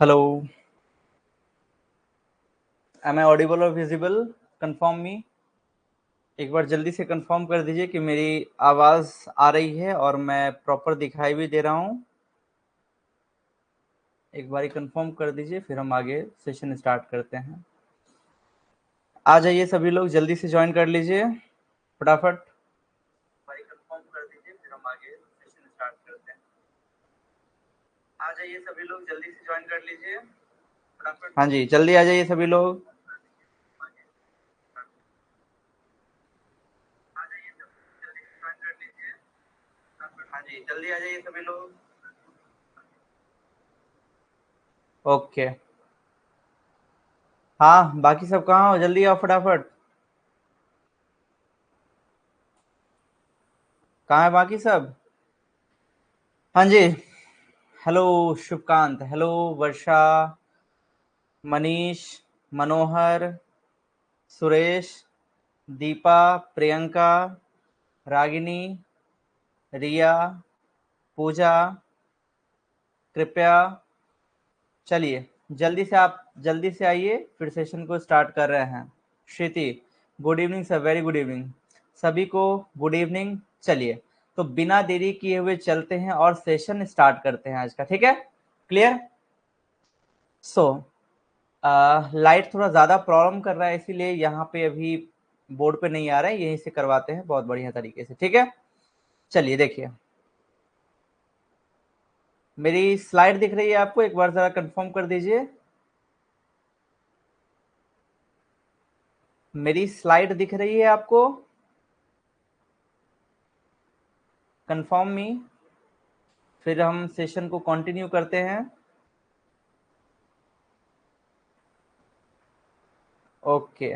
Hello, M I audible और visible? Confirm me. एक बार जल्दी से कंफर्म कर दीजिए कि मेरी आवाज आ रही है और मैं प्रॉपर दिखाई भी दे रहा हूँ। एक बार कंफर्म कर दीजिए, फिर हम आगे सेशन स्टार्ट करते हैं। आ जाइए सभी लोग, जल्दी से ज्वाइन कर लीजिए फटाफट। कंफर्म कर दीजिए, फिर हम आगे सेशन स्टार्ट करते हैं। आ जाइए सभी लोग, जल्दी से ज्वाइन कर लीजिए फटाफट। हाँ जी, जल्दी आ जाइए सभी लोग। हाँ जी, जल्दी आ जाइए सभी लोग। ओके। हाँ, बाकी सब कहाँ हो? जल्दी आओ फटाफट। कहाँ है बाकी सब? हाँ जी। हेलो शुभकांत, हेलो वर्षा, मनीष, मनोहर, सुरेश, दीपा, प्रियंका, रागिनी, रिया, पूजा, कृपया। चलिए जल्दी से आइए, फिर सेशन को स्टार्ट कर रहे हैं। Shruti, good evening sir, very good evening सभी को, गुड इवनिंग। चलिए, तो बिना देरी किए हुए चलते हैं और सेशन स्टार्ट करते हैं आज का, ठीक है? क्लियर? सो लाइट थोड़ा ज़्यादा प्रॉब्लम कर रहा है, इसीलिए यहाँ पे अभी बोर्ड पे नहीं आ रहा है, यहीं से करवाते हैं बहुत बढ़िया तरीके से, ठीक है? चलिए देखिए, मेरी स्लाइड दिख रही है आपको? एक बार ज़रा कंफर्म कर दीजिए। मेरी स्लाइड दिख रही है आपको? कंफर्म मी, फिर हम सेशन को कंटिन्यू करते हैं। ओके,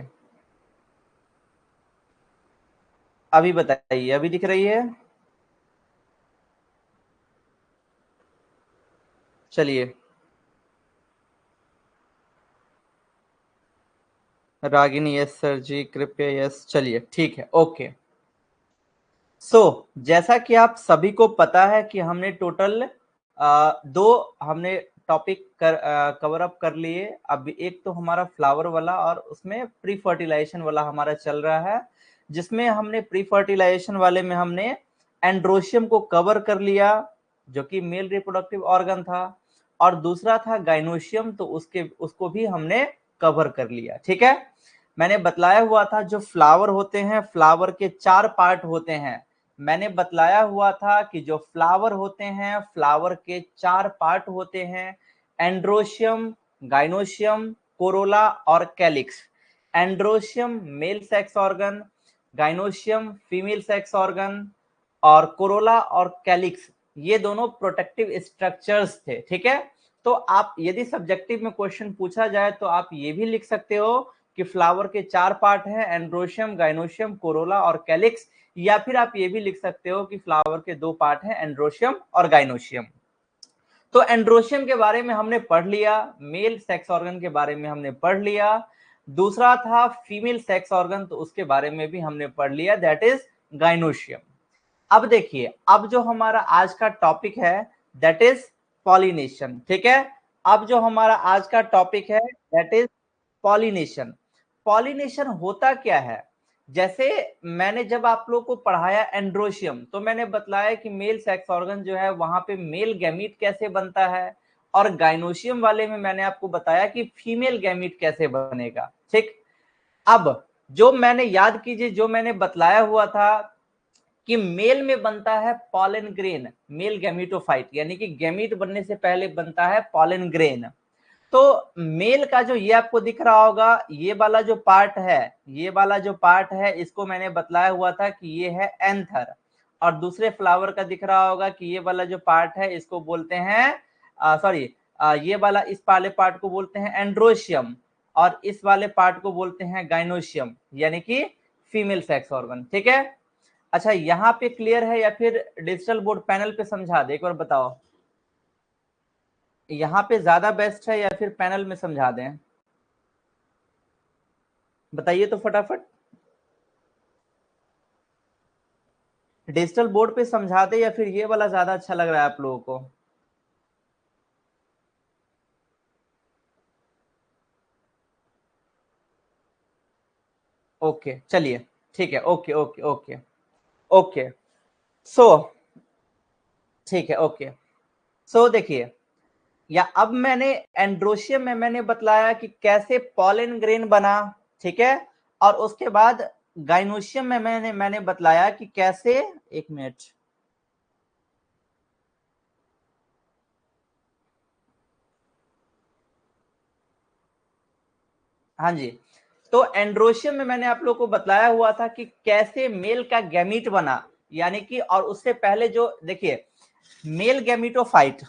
अभी बताइए, अभी दिख रही है? चलिए, रागिनी यस सर जी, कृपया यस। चलिए ठीक है, ओके। जैसा कि आप सभी को पता है कि हमने टोटल दो हमने टॉपिक कवर अप कर लिए। अब एक तो हमारा फ्लावर वाला और उसमें प्री फर्टिलाइजेशन वाला हमारा चल रहा है, जिसमें हमने प्री फर्टिलाइजेशन वाले में हमने एंड्रोशियम को कवर कर लिया, जो कि मेल रिप्रोडक्टिव ऑर्गन था, और दूसरा था गाइनोशियम, तो उसको भी हमने कवर कर लिया, ठीक है? मैंने बतलाया हुआ था जो फ्लावर होते हैं, फ्लावर के 4 पार्ट होते हैं। मैंने बतलाया हुआ था कि जो फ्लावर होते हैं, फ्लावर के 4 पार्ट होते हैं, एंड्रोशियम, गाइनोशियम, कोरोला और calyx. Androecium male sex organ, gynoecium female sex organ, और कोरोला और कैलिक्स ये दोनों प्रोटेक्टिव स्ट्रक्चर्स थे, ठीक है? तो आप यदि सब्जेक्टिव में क्वेश्चन पूछा जाए तो आप ये भी लिख सकते हो कि फ्लावर के 4 पार्ट हैं, एंड्रोशियम, गाइनोशियम, कोरोला और कैलिक्स, या फिर आप ये भी लिख सकते हो कि फ्लावर के 2 पार्ट हैं, एंड्रोशियम और गाइनोशियम। तो एंड्रोशियम के बारे में हमने पढ़ लिया, मेल सेक्स ऑर्गन के बारे में हमने पढ़ लिया, दूसरा था फीमेल सेक्स ऑर्गन, तो उसके बारे में भी हमने पढ़ लिया, दैट इज गाइनोशियम। अब देखिए, अब जो हमारा आज का टॉपिक है दैट इज पॉलिनेशन, ठीक है? अब जो हमारा आज का टॉपिक है दैट इज पॉलिनेशन। पॉलिनेशन होता क्या है? जैसे मैंने जब आप लोग को पढ़ाया एंड्रोशियम, तो मैंने बतलाया कि मेल सेक्स ऑर्गन जो है वहां पे मेल गैमीट कैसे बनता है, और गाइनोशियम वाले में मैंने आपको बताया कि फीमेल गैमीट कैसे बनेगा, ठीक? अब जो मैंने याद कीजिए, जो मैंने बतलाया हुआ था कि मेल में बनता है पॉलन ग्रेन, मेल गैमीटोफाइट, यानी कि गैमीट बनने से पहले बनता है पॉलन ग्रेन। तो मेल का जो ये आपको दिख रहा होगा, ये वाला जो पार्ट है, ये वाला जो पार्ट है, इसको मैंने बतलाया हुआ था कि ये है एंथर, और दूसरे फ्लावर का दिख रहा होगा कि ये वाला जो पार्ट है इसको बोलते हैं सॉरी ये वाला इस वाले पार्ट को बोलते हैं एंड्रोशियम, और इस वाले पार्ट को बोलते हैं गाइनोशियम, यानी कि फीमेल सेक्स ऑर्गन, ठीक है? अच्छा, यहाँ पे क्लियर है या फिर डिजिटल बोर्ड पैनल पे समझा दे? एक बार बताओ, यहाँ पे ज्यादा बेस्ट है या फिर पैनल में समझा दें? बताइए तो फटाफट। डिजिटल बोर्ड पे समझा दे या फिर ये वाला ज्यादा अच्छा लग रहा है आप लोगों को? ओके चलिए ठीक है, ओके ओके ओके ओके। सो ठीक है, ओके। सो देखिए, या अब मैंने एंड्रोशियम में मैंने बतलाया कि कैसे पॉलन ग्रेन बना, ठीक है। और उसके बाद गाइनोशियम में मैंने बतलाया कि कैसे, एक मिनट, हाँ जी। तो एंड्रोशियम में मैंने आप लोग को बतलाया हुआ था कि कैसे मेल का गैमीट बना, यानी कि, और उससे पहले जो देखिए, मेल गैमीटोफाइट,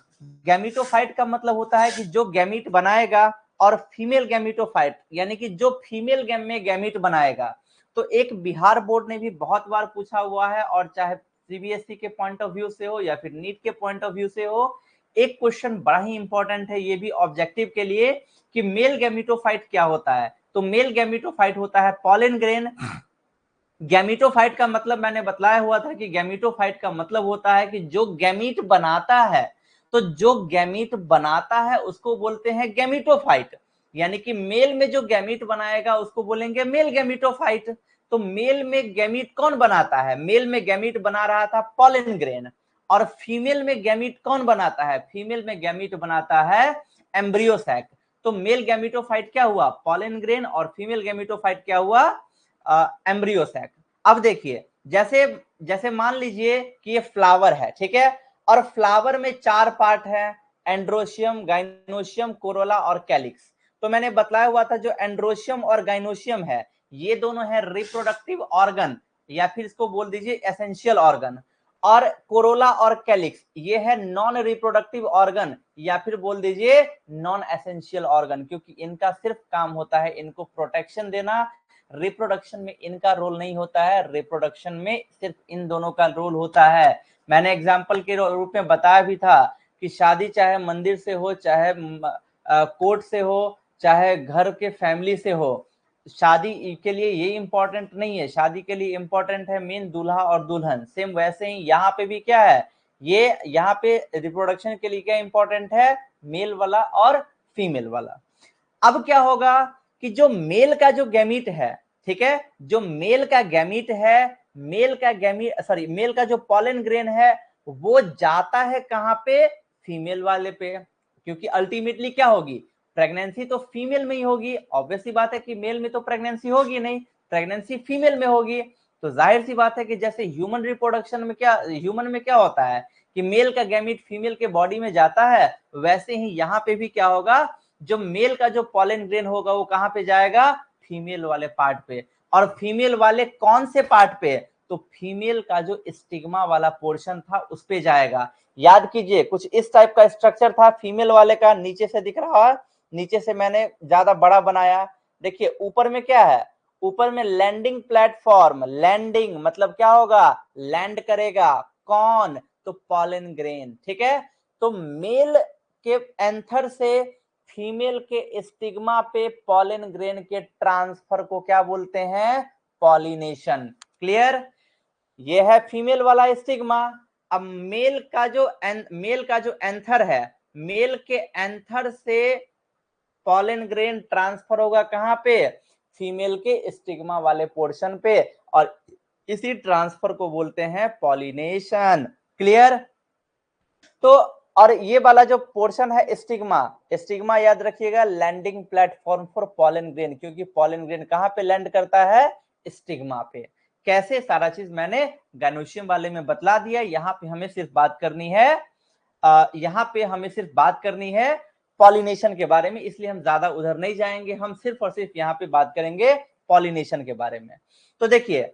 गैमीटोफाइट का मतलब होता है कि जो गैमीट बनाएगा, और फीमेल गैमीटोफाइट यानी कि जो फीमेल में गैमीट बनाएगा। तो एक बिहार बोर्ड ने भी बहुत बार पूछा हुआ है, और चाहे सीबीएसई के पॉइंट ऑफ व्यू से हो या फिर नीट के पॉइंट ऑफ व्यू से हो, एक क्वेश्चन बड़ा ही इंपॉर्टेंट है ये भी ऑब्जेक्टिव के लिए, कि मेल गैमीटोफाइट क्या होता है। तो मेल गैमीटोफाइट होता है पॉलन ग्रेन। गैमीटोफाइट का मतलब मैंने बतलाया हुआ था कि गैमीटोफाइट का मतलब होता है कि जो गैमीट बनाता है, तो जो गैमीट बनाता है उसको बोलते हैं गैमीटोफाइट, यानी कि मेल में जो गैमीट बनाएगा उसको बोलेंगे मेल गैमीटोफाइट। तो मेल में गैमीट कौन बनाता है, मेल में गैमीट बना रहा था पॉलन ग्रेन। और फीमेल में गैमीट कौन बनाता है, फीमेल में गैमीट बनाता है एम्ब्रियो सैक। तो मेल गैमीटोफाइट क्या हुआ, पॉलन ग्रेन, और फीमेल गैमीटोफाइट क्या हुआ, एम्ब्रियो सैक। अब देखिए, जैसे जैसे मान लीजिए कि ये फ्लावर है, ठीक है, और फ्लावर में 4 पार्ट है, एंड्रोशियम, गाइनोशियम, कोरोला और कैलिक्स। तो मैंने बतलाया हुआ था जो एंड्रोशियम और गाइनोशियम है, ये दोनों है रिप्रोडक्टिव ऑर्गन, या फिर इसको बोल दीजिए एसेंशियल ऑर्गन। और कोरोला और कैलिक्स ये है नॉन रिप्रोडक्टिव ऑर्गन, या फिर बोल दीजिए नॉन एसेंशियल ऑर्गन, क्योंकि इनका सिर्फ काम होता है इनको प्रोटेक्शन देना। रिप्रोडक्शन में इनका रोल नहीं होता है, रिप्रोडक्शन में सिर्फ इन दोनों का रोल होता है। मैंने एग्जाम्पल के रूप में बताया भी था कि शादी चाहे मंदिर से हो, चाहे कोर्ट से हो, चाहे घर के फैमिली से हो, शादी के लिए ये इंपॉर्टेंट नहीं है, शादी के लिए इंपॉर्टेंट है मेन दूल्हा और दुल्हन। सेम वैसे ही यहाँ पे भी क्या है, ये यहाँ पे रिप्रोडक्शन के लिए क्या इंपॉर्टेंट है, मेल वाला और फीमेल वाला। अब क्या होगा कि जो मेल का जो गैमीट है, ठीक है, जो मेल का गैमीट है, मेल का गैमीट सॉरी मेल का जो पॉलन ग्रेन है, वो जाता है कहां पे, फीमेल वाले पे। क्योंकि अल्टीमेटली क्या होगी, प्रेगनेंसी तो फीमेल में ही होगी। ऑब्वियस सी बात है कि मेल में तो प्रेगनेंसी होगी नहीं, प्रेगनेंसी फीमेल में होगी। तो जाहिर सी बात है कि जैसे ह्यूमन रिप्रोडक्शन में क्या, ह्यूमन में क्या होता है कि मेल का गैमीट फीमेल के बॉडी में जाता है, वैसे ही यहाँ पे भी क्या होगा, जो मेल का जो पॉलन ग्रेन होगा वो कहां पे जाएगा, फीमेल वाले पार्ट पे। और फीमेल वाले कौन से पार्ट पे, तो फीमेल का जो स्टिग्मा वाला पोर्शन था उस पे जाएगा। याद कीजिए कुछ इस टाइप का स्ट्रक्चर था फीमेल वाले का, नीचे से दिख रहा है, नीचे से मैंने ज्यादा बड़ा बनाया। देखिए ऊपर में क्या है, ऊपर में लैंडिंग प्लेटफॉर्म, लैंडिंग मतलब क्या होगा, लैंड करेगा कौन, तो पॉलन ग्रेन, ठीक है। तो मेल के एंथर से फीमेल के स्टिग्मा पे पॉलन ग्रेन के ट्रांसफर को क्या बोलते हैं, पॉलिनेशन। क्लियर, ये है फीमेल वाला स्टिग्मा। अब मेल का जो एंथर है, मेल के एंथर से पॉलन ग्रेन ट्रांसफर होगा कहां पे, फीमेल के स्टिग्मा वाले पोर्शन पे, और इसी ट्रांसफर को बोलते हैं पॉलिनेशन। क्लियर, तो और ये वाला जो पोर्शन है स्टिग्मा, स्टिग्मा याद रखिएगा landing platform for pollen grain, क्योंकि पॉलन ग्रेन कहां पे लैंड करता है, स्टिग्मा पे। कैसे, सारा चीज मैंने गाइनोशियम वाले में बतला दिया। यहाँ पे हमें सिर्फ बात करनी है यहाँ पे हमें सिर्फ बात करनी है पॉलिनेशन के बारे में, इसलिए हम ज्यादा उधर नहीं जाएंगे, हम सिर्फ और सिर्फ यहाँ पे बात करेंगे पॉलिनेशन के बारे में। तो देखिए,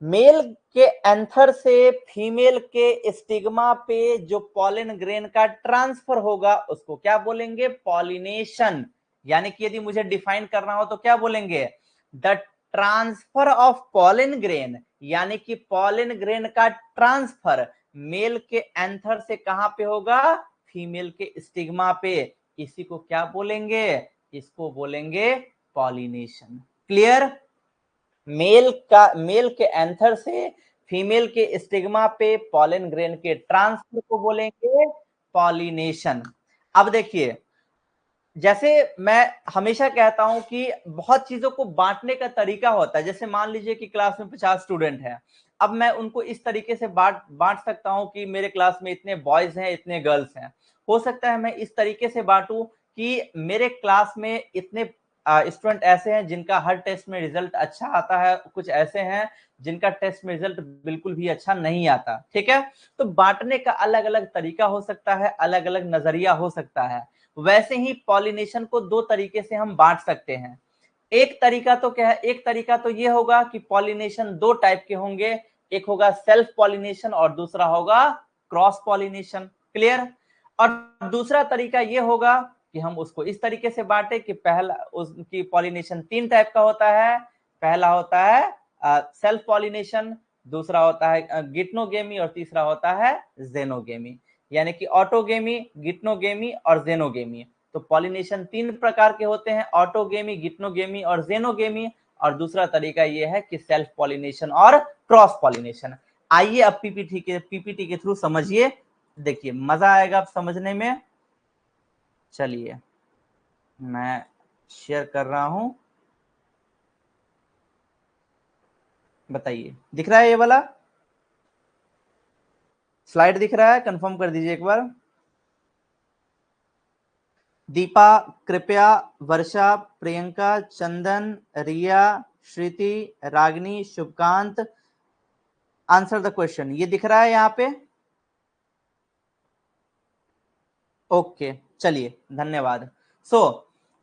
मेल के एंथर से फीमेल के स्टिग्मा पे जो पॉलन ग्रेन का ट्रांसफर होगा उसको क्या बोलेंगे, पॉलिनेशन। यानी कि यदि मुझे डिफाइन करना हो तो क्या बोलेंगे, the transfer of pollen grain, यानी कि पॉलन ग्रेन का ट्रांसफर मेल के एंथर से कहां पे होगा, फीमेल के स्टिग्मा पे। इसी को क्या बोलेंगे, इसको बोलेंगे पॉलिनेशन। क्लियर, मेल के एंथर से फीमेल के स्टिग्मा पे पॉलन ग्रेन के ट्रांसफर को बोलेंगे पॉलिनेशन। अब देखिए, जैसे मैं हमेशा कहता हूं कि बहुत चीजों को बांटने का तरीका होता है। जैसे मान लीजिए कि क्लास में 50 स्टूडेंट हैं, अब मैं उनको इस तरीके से बांट सकता हूं कि मेरे क्लास में इतने बॉयज हैं, इतने गर्ल्स हैं। हो सकता है मैं इस तरीके से बांटूं कि मेरे क्लास में इतने स्टूडेंट ऐसे हैं जिनका हर टेस्ट में रिजल्ट अच्छा आता है, कुछ ऐसे हैं जिनका टेस्ट में रिजल्ट बिल्कुल भी अच्छा नहीं आता। ठीक है, तो बांटने का अलग अलग तरीका हो सकता है, अलग अलग नजरिया हो सकता है। वैसे ही पॉलिनेशन को दो तरीके से हम बांट सकते हैं। एक तरीका तो क्या है, एक तरीका तो ये होगा कि पॉलिनेशन दो टाइप के होंगे, एक होगा सेल्फ पॉलिनेशन और दूसरा होगा क्रॉस पॉलिनेशन। क्लियर? और दूसरा तरीका ये होगा कि हम उसको इस तरीके से बांटे कि पहला उसकी पॉलिनेशन तीन टाइप का होता है। पहला होता है सेल्फ पॉलिनेशन, दूसरा होता है गिटनोगेमी और तीसरा होता है जेनोगेमी, यानी कि ऑटोगेमी, गिटनोगेमी और जेनोगेमी। तो पॉलिनेशन तीन प्रकार के होते हैं, ऑटोगेमी, गिटनोगेमी और जेनोगेमी। और दूसरा तरीका यह है कि सेल्फ पॉलिनेशन और क्रॉस पॉलिनेशन। आइए अब पीपीटी के थ्रू समझिए, देखिए मजा आएगा अब समझने में। चलिए मैं शेयर कर रहा हूं, बताइए दिख रहा है ये वाला स्लाइड? दिख रहा है? कंफर्म कर दीजिए एक बार। दीपा, कृपया, वर्षा, प्रियंका, चंदन, रिया, श्रुति, Ragini, Shubhkant, answer the question. ये दिख रहा है यहाँ पे? ओके, चलिए धन्यवाद। सो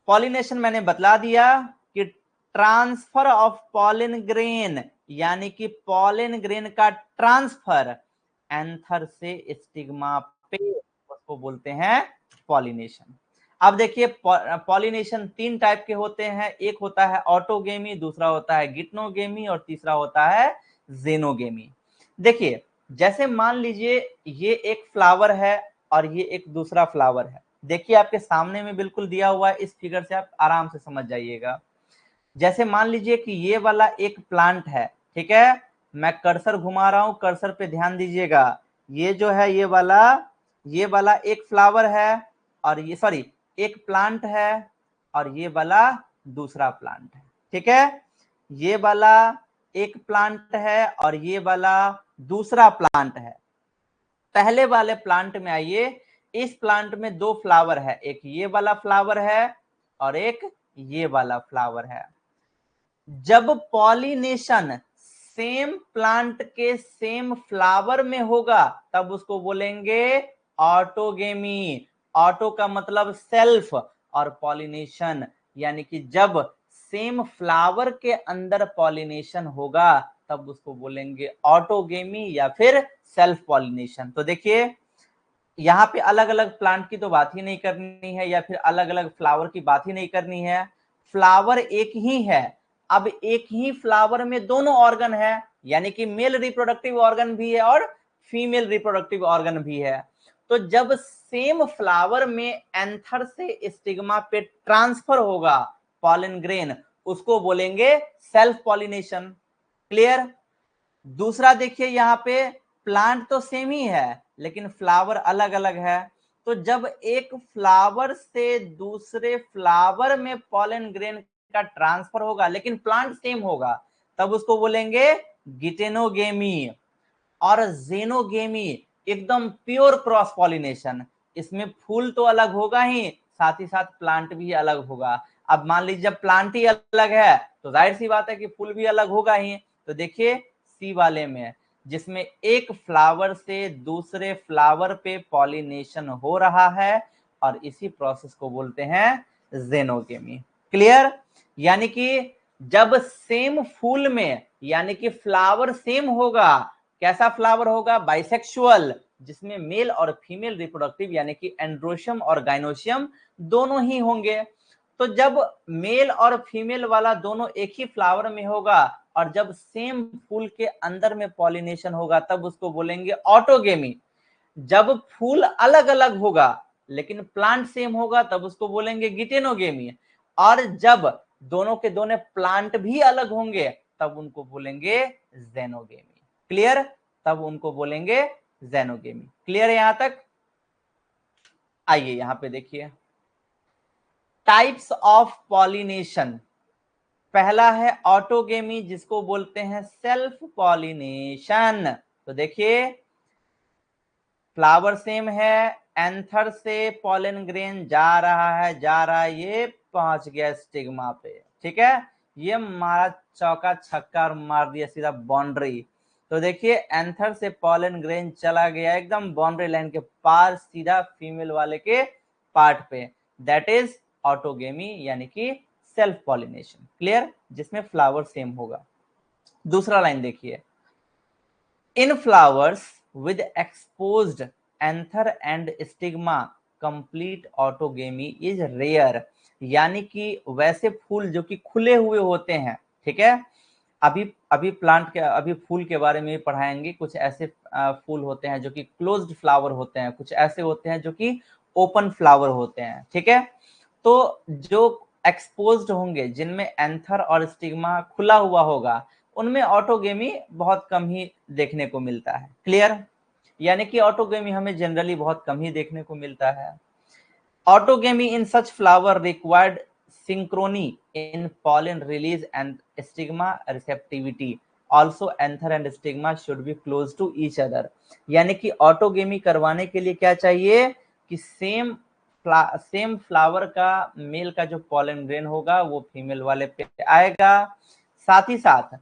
पॉलिनेशन मैंने बतला दिया कि ट्रांसफर ऑफ पॉलिन ग्रेन, यानी कि पॉलिन ग्रेन का ट्रांसफर एंथर से स्टिग्मा पे, उसको बोलते हैं पॉलिनेशन। अब देखिए पॉलिनेशन तीन टाइप के होते हैं, एक होता है ऑटोगेमी, दूसरा होता है गिटनोगेमी और तीसरा होता है जेनोगेमी। देखिए जैसे मान लीजिए ये एक फ्लावर है और ये एक दूसरा फ्लावर है। देखिए आपके सामने में बिल्कुल दिया हुआ है, इस फिगर से आप आराम से समझ जाइएगा। जैसे मान लीजिए कि ये वाला एक प्लांट है, ठीक है, मैं कर्सर घुमा रहा हूं, कर्सर पे ध्यान दीजिएगा। ये जो है ये वाला एक फ्लावर है, और ये सॉरी एक प्लांट है, और ये वाला दूसरा प्लांट है। ठीक है, ये वाला एक प्लांट है और ये वाला दूसरा प्लांट है। पहले वाले प्लांट में आइए, इस प्लांट में दो फ्लावर है, एक ये वाला फ्लावर है और एक ये वाला फ्लावर है। जब पॉलिनेशन सेम प्लांट के सेम फ्लावर में होगा तब उसको बोलेंगे ऑटोगेमी। ऑटो का मतलब सेल्फ, और पॉलिनेशन यानी कि जब सेम फ्लावर के अंदर पॉलिनेशन होगा तब उसको बोलेंगे ऑटोगेमी या फिर सेल्फ पॉलिनेशन। तो देखिए यहाँ पे अलग अलग प्लांट की तो बात ही नहीं करनी है, या फिर अलग अलग फ्लावर की बात ही नहीं करनी है। फ्लावर एक ही है, अब एक ही फ्लावर में दोनों ऑर्गन है, यानी कि मेल रिप्रोडक्टिव ऑर्गन भी है और फीमेल रिप्रोडक्टिव ऑर्गन भी है। तो जब सेम फ्लावर में एंथर से स्टिग्मा पे ट्रांसफर होगा पॉलन ग्रेन, उसको बोलेंगे सेल्फ पॉलिनेशन। क्लियर? दूसरा देखिए यहाँ पे प्लांट तो सेम ही है लेकिन फ्लावर अलग अलग है। तो जब एक फ्लावर से दूसरे फ्लावर में पॉलन ग्रेन का ट्रांसफर होगा लेकिन प्लांट सेम होगा तब उसको बोलेंगे गिटेनोगेमी। और जेनोगेमी एकदम प्योर क्रॉस पॉलिनेशन, इसमें फूल तो अलग होगा ही, साथ ही साथ प्लांट भी अलग होगा। अब मान लीजिए जब प्लांट ही अलग है तो जाहिर सी बात है कि फूल भी अलग होगा ही। तो देखिए सी वाले में, जिसमें एक फ्लावर से दूसरे फ्लावर पे पॉलिनेशन हो रहा है, और इसी प्रोसेस को बोलते हैं जेनोगेमी। क्लियर? यानी कि जब सेम फूल में, यानी कि फ्लावर सेम होगा, कैसा फ्लावर होगा? बाइसेक्सुअल, जिसमें मेल और फीमेल रिप्रोडक्टिव यानी कि एंड्रोशियम और गाइनोशियम दोनों ही होंगे। तो जब मेल और फीमेल वाला दोनों एक ही फ्लावर में होगा और जब सेम फूल के अंदर में पॉलिनेशन होगा तब उसको बोलेंगे ऑटोगेमी। जब फूल अलग अलग होगा लेकिन प्लांट सेम होगा तब उसको बोलेंगे गिटेनोगेमी। और जब दोनों के दोनों प्लांट भी अलग होंगे तब उनको बोलेंगे जेनोगेमी। क्लियर? तब उनको बोलेंगे जेनोगेमी। क्लियर है यहां तक? आइए यहां पे देखिए, टाइप्स ऑफ पॉलिनेशन, पहला है ऑटोगेमी जिसको बोलते हैं सेल्फ पॉलिनेशन। तो देखिए फ्लावर सेम है, एंथर से पॉलन ग्रेन जा रहा है, ये पहुंच गया स्टिग्मा पे, ठीक है, ये मारा चौका छक्का और मार दिया सीधा बाउंड्री। तो देखिए एंथर से पॉलन ग्रेन चला गया एकदम बाउंड्री लाइन के पार सीधा फीमेल वाले के पार्ट पे, दैट इज ऑटोगेमी यानी कि सेल्फ पॉलिनेशन। क्लियर, जिसमें फ्लावर सेम होगा। दूसरा लाइन देखिए, इन flowers with exposed anther and stigma complete autogamy is rare, यानी कि वैसे फूल जो कि खुले हुए होते हैं, ठीक है, अभी प्लांट के अभी फूल के बारे में पढ़ाएंगे, कुछ ऐसे फूल होते हैं जो कि क्लोज्ड फ्लावर होते हैं, कुछ ऐसे होते हैं जो कि ओपन फ्लावर होते हैं, ठीक है। तो जो एक्सपोज्ड होंगे जिनमें एंथर और स्टिग्मा खुला हुआ होगा उनमें ऑटोगेमी बहुत कम ही देखने को मिलता है। क्लियर, यानी कि ऑटोगेमी हमें जनरली बहुत कम ही देखने को मिलता है। Autogamy in such flower required synchrony in pollen release and stigma receptivity, also anther and stigma should be close to each other, यानी कि ऑटोगेमी करवाने के लिए क्या चाहिए कि सेम फ्लावर का मेल का जो पॉलन ग्रेन होगा वो फीमेल वाले पे आएगा, साथ ही साथ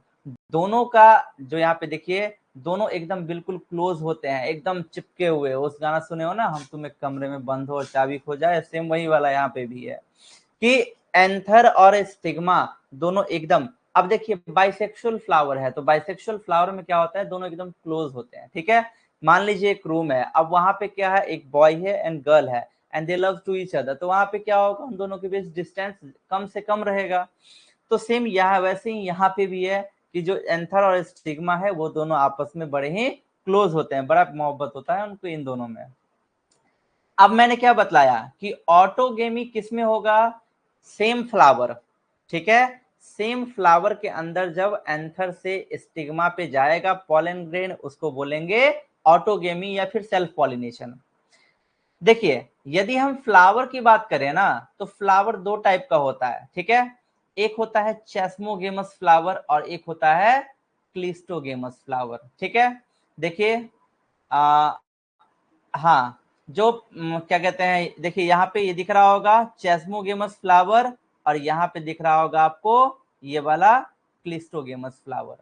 दोनों का जो यहाँ पे देखिए दोनों एकदम बिल्कुल क्लोज होते हैं, एकदम चिपके हुए। उस गाना सुने हो ना, हम तुम्हें कमरे में बंद हो चाबी खो जाए, सेम वही वाला यहाँ पे भी है कि एंथर और स्टिग्मा दोनों एकदम, अब देखिए बाइसेक्सुअल फ्लावर है तो बाइसेक्सुअल फ्लावर में क्या होता है, दोनों एकदम क्लोज होते हैं, ठीक है। मान लीजिए एक रूम है, अब वहां पे क्या है, एक बॉय है एंड गर्ल है and they love to each other, तो वहां पे क्या होगा, उन दोनों के बीच डिस्टेंस कम से कम रहेगा। तो सेम यहाँ वैसे ही यहाँ पे भी है कि जो एंथर और स्टिग्मा है वो दोनों आपस में बड़े ही क्लोज होते हैं, बड़ा मोहब्बत होता है उनको इन दोनों में। अब मैंने क्या बतलाया कि ऑटोगेमी किसमें होगा, सेम फ्लावर, ठीक है, सेम फ्लावर के अंदर जब एंथर से स्टिग्मा पे जाएगा पॉलन ग्रेन उसको बोलेंगे ऑटोगेमी या फिर सेल्फ पॉलिनेशन। देखिए यदि हम फ्लावर की बात करें ना तो फ्लावर दो टाइप का होता है, ठीक है, एक होता है चेस्मोगेमस फ्लावर और एक होता है क्लिस्टोगेमस फ्लावर, ठीक है। देखिए हाँ, जो क्या कहते हैं, देखिए यहाँ पे ये दिख रहा होगा चेस्मोगेमस फ्लावर और यहाँ पे दिख रहा होगा आपको ये वाला क्लिस्टोगेमस फ्लावर।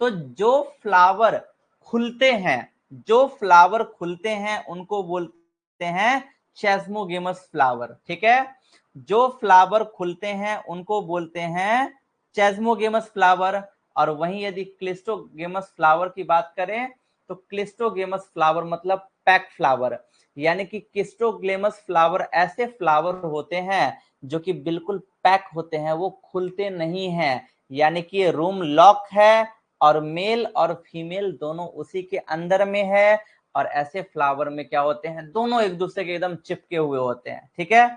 तो जो फ्लावर खुलते हैं, जो फ्लावर खुलते हैं उनको बोलते हैं चेस्मोगेमस फ्लावर, ठीक है, जो फ्लावर खुलते हैं उनको बोलते हैं चेस्मोगेमस फ्लावर। और वहीं यदि क्लिस्टोगेमस फ्लावर की बात करें तो क्लिस्टोगेमस फ्लावर मतलब पैक फ्लावर, यानी कि क्लिस्टोग्लेमस फ्लावर ऐसे फ्लावर होते हैं जो कि बिल्कुल पैक होते हैं, वो खुलते नहीं हैं, यानी कि रूम लॉक है और मेल और फीमेल दोनों उसी के अंदर में है। और ऐसे फ्लावर में क्या होते हैं, दोनों एक दूसरे के एकदम चिपके हुए होते हैं, ठीक है।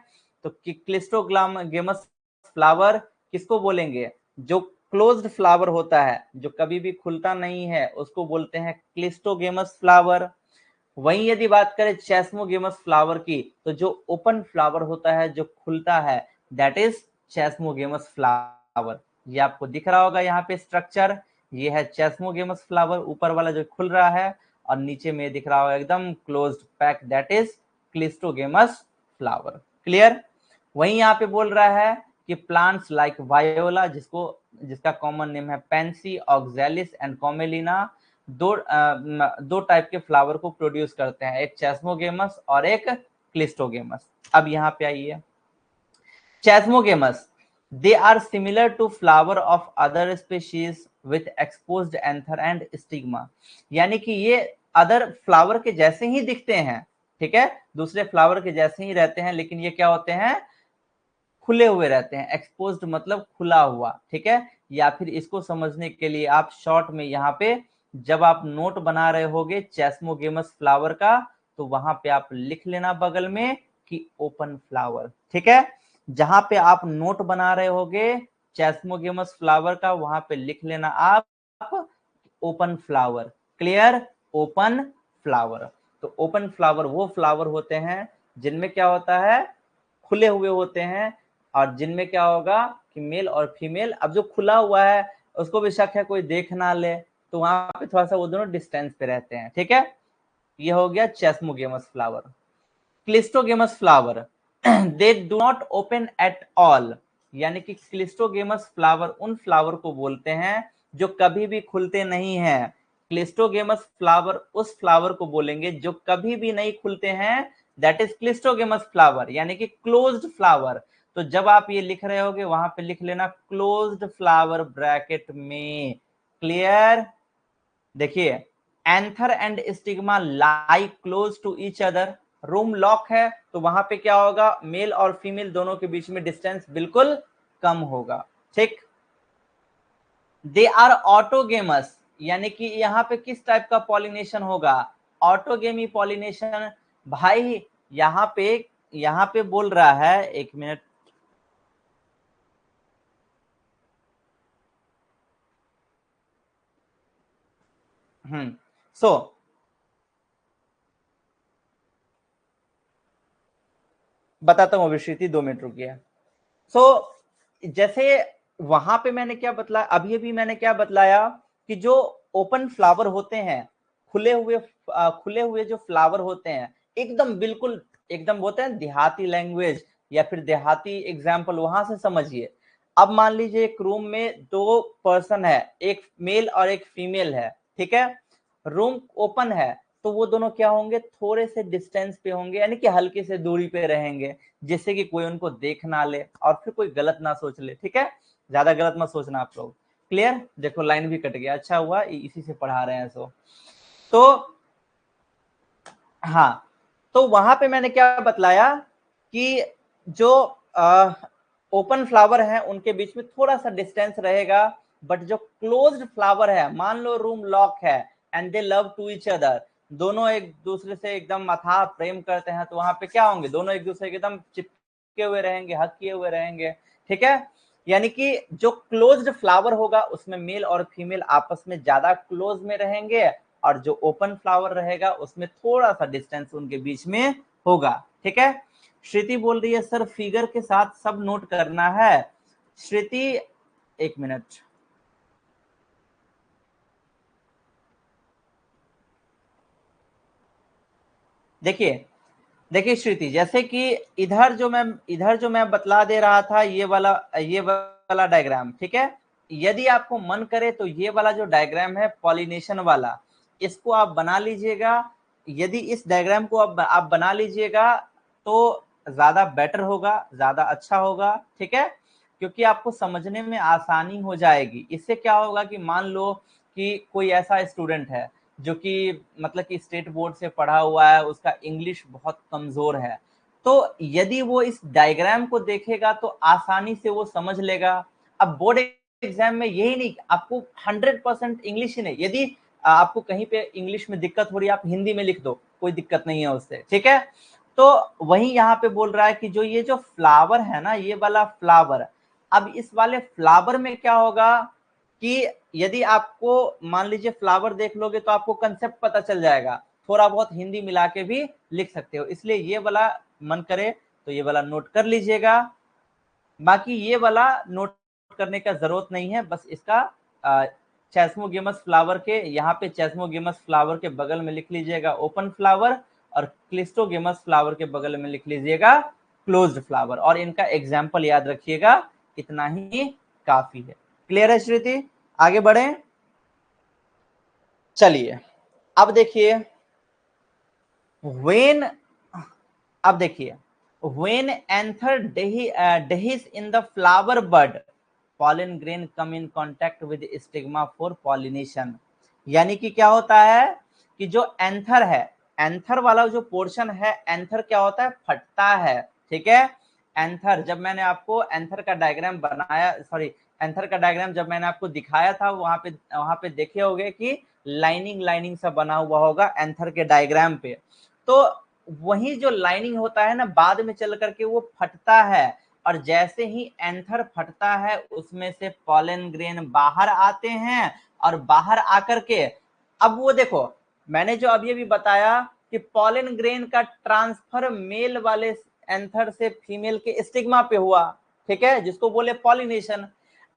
तो क्लिस्टोग्लेमस फ्लावर किसको बोलेंगे, जो क्लोज्ड फ्लावर होता है जो कभी भी खुलता नहीं है उसको बोलते हैं क्लिस्टोगेमस फ्लावर। वहीं यदि बात करें चेस्मोगेमस फ्लावर की तो जो ओपन फ्लावर होता है जो खुलता है दैट इज चेस्मोगेमस फ्लावर। ये आपको दिख रहा होगा यहाँ पे स्ट्रक्चर, ये है चेस्मोगेमस फ्लावर, ऊपर वाला जो खुल रहा है और नीचे में दिख रहा होगा एकदम closed pack that is cleistogamous flower. Clear, वहीं यहाँ पे बोल रहा है कि प्लांट्स लाइक वायोला जिसका कॉमन नेम है पेंसी, ऑक्सैलिस एंड कॉमेलिना दो टाइप के फ्लावर को प्रोड्यूस करते हैं, एक चेस्मोगेमस और एक क्लिस्टोगेमस। अब यहाँ पे आइए, chasmogamous they are similar to flower of other species with exposed anther and stigma, यानी कि ये अदर फ्लावर के जैसे ही दिखते हैं, ठीक है, दूसरे फ्लावर के जैसे ही रहते हैं, लेकिन ये क्या होते हैं, खुले हुए रहते हैं। एक्सपोज्ड मतलब खुला हुआ, ठीक है। या फिर इसको समझने के लिए आप शॉर्ट में यहाँ पे जब आप नोट बना रहे होगे चेस्मोगेमस फ्लावर का तो वहां पे आप लिख लेना बगल में कि ओपन फ्लावर, ठीक है। जहां पे आप नोट बना रहे होगे चेस्मोगेमस फ्लावर का वहां पे लिख लेना आप open flower. Clear, open flower. तो ओपन फ्लावर वो फ्लावर होते हैं जिनमें क्या होता है, खुले हुए होते हैं, और जिनमें क्या होगा कि मेल और फीमेल, अब जो खुला हुआ है उसको भी शक है कोई देख ना ले, तो वहां पे थोड़ा सा वो दोनों डिस्टेंस पे रहते हैं। ठीक है, ये हो गया chasmogamous flower. Cleistogamous flower they do not open at all, यानी कि क्लिस्टोगेमस फ्लावर उन फ्लावर को बोलते हैं जो कभी भी खुलते नहीं हैं। क्लिस्टोगेमस फ्लावर उस फ्लावर को बोलेंगे जो कभी भी नहीं खुलते हैं, दैट इज क्लिस्टोगेमस फ्लावर, यानी कि क्लोज्ड फ्लावर। तो जब आप ये लिख रहे होगे वहां पे लिख लेना क्लोज्ड फ्लावर ब्रैकेट में। क्लियर? देखिए, anther and stigma lie close to each other, room lock है तो वहां पे क्या होगा, मेल और फीमेल दोनों के बीच में डिस्टेंस बिल्कुल कम होगा। ठीक, दे आर ऑटोगेमस, यानी कि यहाँ पे किस टाइप का पॉलिनेशन होगा, ऑटोगेमी पॉलिनेशन। भाई यहाँ पे बोल रहा है, एक मिनट, सो बताता हूँ अभिश्रुति, 2 मिनट रुकिए। सो जैसे वहां पे मैंने क्या बतलाया, अभी अभी मैंने क्या बतलाया कि जो ओपन फ्लावर होते हैं, खुले हुए जो फ्लावर होते हैं, एकदम बिल्कुल एकदम होते हैं देहाती लैंग्वेज या फिर देहाती एग्जाम्पल, वहां से समझिए। अब मान लीजिए एक रूम में 2 पर्सन है, एक मेल और एक फीमेल है, ठीक है, रूम ओपन है, तो वो दोनों क्या होंगे, थोड़े से डिस्टेंस पे होंगे, यानी कि हल्की से दूरी पे रहेंगे, जिससे कि कोई उनको देख ना ले और फिर कोई गलत ना सोच ले। ठीक है, ज्यादा गलत मत सोचना आप लोग। क्लियर? देखो लाइन भी कट गया, अच्छा हुआ इसी से पढ़ा रहे हैं। तो हाँ, तो वहां पे मैंने क्या बतलाया कि जो ओपन फ्लावर है उनके बीच में थोड़ा सा डिस्टेंस रहेगा, बट जो क्लोज्ड फ्लावर है, मान लो रूम लॉक है and they love to each other, दोनों एक दूसरे से एकदम अथाह प्रेम करते हैं, तो वहां पे क्या होंगे, दोनों एक दूसरे के एकदम चिपके हुए रहेंगे, हक किए हुए रहेंगे। ठीक है, यानी कि जो क्लोज्ड फ्लावर होगा उसमें मेल और फीमेल आपस में ज्यादा क्लोज में रहेंगे, और जो ओपन फ्लावर रहेगा उसमें थोड़ा सा डिस्टेंस उनके बीच में होगा। ठीक है, श्रुति बोल रही है सर फिगर के साथ सब नोट करना है। श्रुति, एक मिनट, देखिए देखिए श्रुति, जैसे कि इधर जो मैं बतला दे रहा था, ये वाला डायग्राम, ठीक है, यदि आपको मन करे तो ये वाला जो डायग्राम है पॉलिनेशन वाला, इसको आप बना लीजिएगा। यदि इस डायग्राम को आप बना लीजिएगा तो ज्यादा बेटर होगा, ज्यादा अच्छा होगा। ठीक है, क्योंकि आपको समझने में आसानी हो जाएगी। इससे क्या होगा कि मान लो कि कोई ऐसा स्टूडेंट है जो कि मतलब कि स्टेट बोर्ड से पढ़ा हुआ है, उसका इंग्लिश बहुत कमजोर है, तो यदि वो इस डायग्राम को देखेगा तो आसानी से वो समझ लेगा। अब बोर्ड एग्जाम में यही नहीं, आपको 100% इंग्लिश ही नहीं, यदि आपको कहीं पे इंग्लिश में दिक्कत हो रही है, आप हिंदी में लिख दो, कोई दिक्कत नहीं है उससे। ठीक है, तो वही यहाँ पे बोल रहा है कि ये जो फ्लावर है ना, ये वाला फ्लावर, अब इस वाले फ्लावर में क्या होगा कि यदि आपको मान लीजिए फ्लावर देख लोगे तो आपको कंसेप्ट पता चल जाएगा, थोड़ा बहुत हिंदी मिला के भी लिख सकते हो, इसलिए ये वाला मन करे तो ये वाला नोट कर लीजिएगा। बाकी ये वाला नोट करने का जरूरत नहीं है, बस इसका चेस्मोगेमस फ्लावर के यहाँ पे, चेस्मोगेमस फ्लावर के बगल में लिख लीजिएगा ओपन फ्लावर, और क्लिस्टोगेमस फ्लावर के बगल में लिख लीजिएगा क्लोज्ड फ्लावर, और इनका एग्जाम्पल याद रखिएगा, इतना ही काफी है। क्लियर है श्रुति? आगे बढ़े, चलिए अब देखिए, वेन, अब देखिए, when anther dehisce in the flower bud, pollen grain come in contact with stigma for pollination। यानी कि क्या होता है कि जो एंथर है, एंथर वाला जो पोर्शन है, एंथर क्या होता है, फटता है। ठीक है, एंथर, जब मैंने आपको एंथर का डायग्राम बनाया, सॉरी, एंथर का डायग्राम जब मैंने आपको दिखाया था, वहां पे देखे होंगे कि लाइनिंग लाइनिंग सा बना हुआ होगा एंथर के डायग्राम पे, तो वही जो लाइनिंग होता है ना, बाद में चल करके वो फटता है, और जैसे ही एंथर फटता है उसमें से पॉलन ग्रेन बाहर आते हैं, और बाहर आकर के, अब वो देखो, मैंने जो अभी अभी बताया कि पॉलन ग्रेन का ट्रांसफर मेल वाले एंथर से फीमेल के स्टिग्मा पे हुआ। ठीक है, जिसको बोले पॉलिनेशन।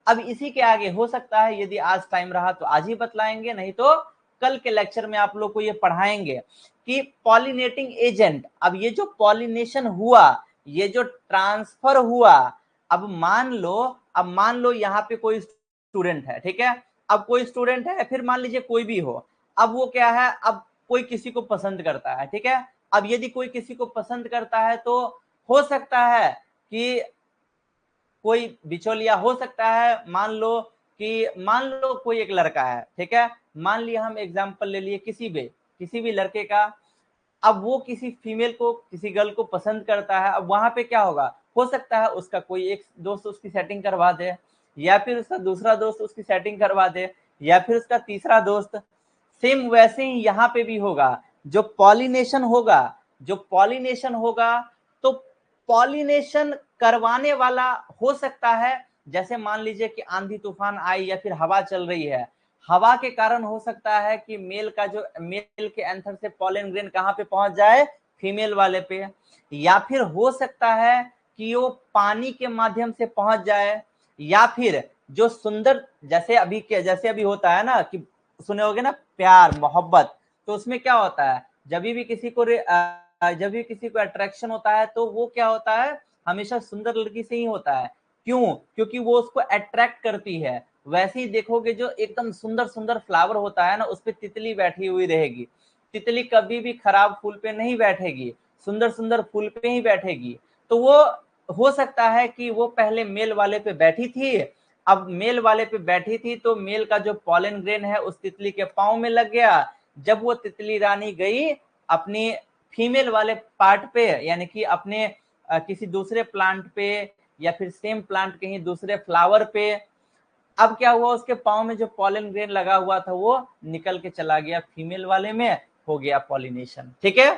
अब इसी के आगे हो सकता है यदि आज टाइम रहा तो आज ही बतलाएंगे, नहीं तो कल के लेक्चर में आप लोग को ये पढ़ाएंगे कि पॉलिनेटिंग एजेंट। अब ये जो पॉलिनेशन हुआ, ये जो ट्रांसफर हुआ, अब मान लो यहाँ पे कोई स्टूडेंट है, ठीक है, अब कोई स्टूडेंट है, फिर मान लीजिए कोई भी हो, अब वो क्या है, अब कोई किसी को पसंद करता है, ठीक है, अब यदि कोई किसी को पसंद करता है तो हो सकता है कि कोई बिचौलिया हो सकता है, मान लो कोई एक लड़का है, ठीक है, मान लिया हम एग्जांपल ले लिए किसी भी लड़के का, अब वो किसी फीमेल को, किसी गर्ल को पसंद करता है, अब वहां पे क्या होगा, हो सकता है उसका कोई एक दोस्त उसकी सेटिंग करवा दे, या फिर उसका दूसरा दोस्त उसकी सेटिंग करवा दे, या फिर उसका तीसरा दोस्त। सेम वैसे ही यहाँ पे भी होगा, जो पॉलिनेशन होगा तो पॉलिनेशन करवाने वाला हो सकता है, जैसे मान लीजिए कि आंधी तूफान आई या फिर हवा चल रही है, हवा के कारण हो सकता है कि मेल के एंथर से पॉलन ग्रेन कहाँ पे पहुंच जाए, फीमेल वाले पे, या फिर हो सकता है कि वो पानी के माध्यम से पहुंच जाए, या फिर जो सुंदर, जैसे अभी होता है ना कि सुने होगे ना प्यार मोहब्बत, तो उसमें क्या होता है, जब भी किसी को अट्रैक्शन होता है तो वो क्या होता है, हमेशा सुंदर लड़की से ही होता है। क्यों? क्योंकि वो उसको अट्रैक्ट करती है। वैसे ही देखोगे जो एकदम सुंदर सुंदर फ्लावर होता है ना, उस पे तितली बैठी हुई रहेगी, तितली कभी भी खराब फूल पे नहीं बैठेगी, सुंदर सुंदर फूल पे ही बैठेगी। तो वो हो सकता है कि वो पहले मेल वाले पे बैठी थी, अब मेल वाले पे बैठी थी तो मेल का जो पॉलन ग्रेन है उस तितली के पांव में लग गया। जब वो तितली रानी गई अपनी फीमेल वाले पार्ट पे, यानी कि अपने किसी दूसरे प्लांट पे या फिर सेम प्लांट कहीं दूसरे फ्लावर पे, अब क्या हुआ, उसके पांव में जो पॉलन ग्रेन लगा हुआ था वो निकल के चला गया फीमेल वाले में, हो गया पॉलिनेशन। ठीक है,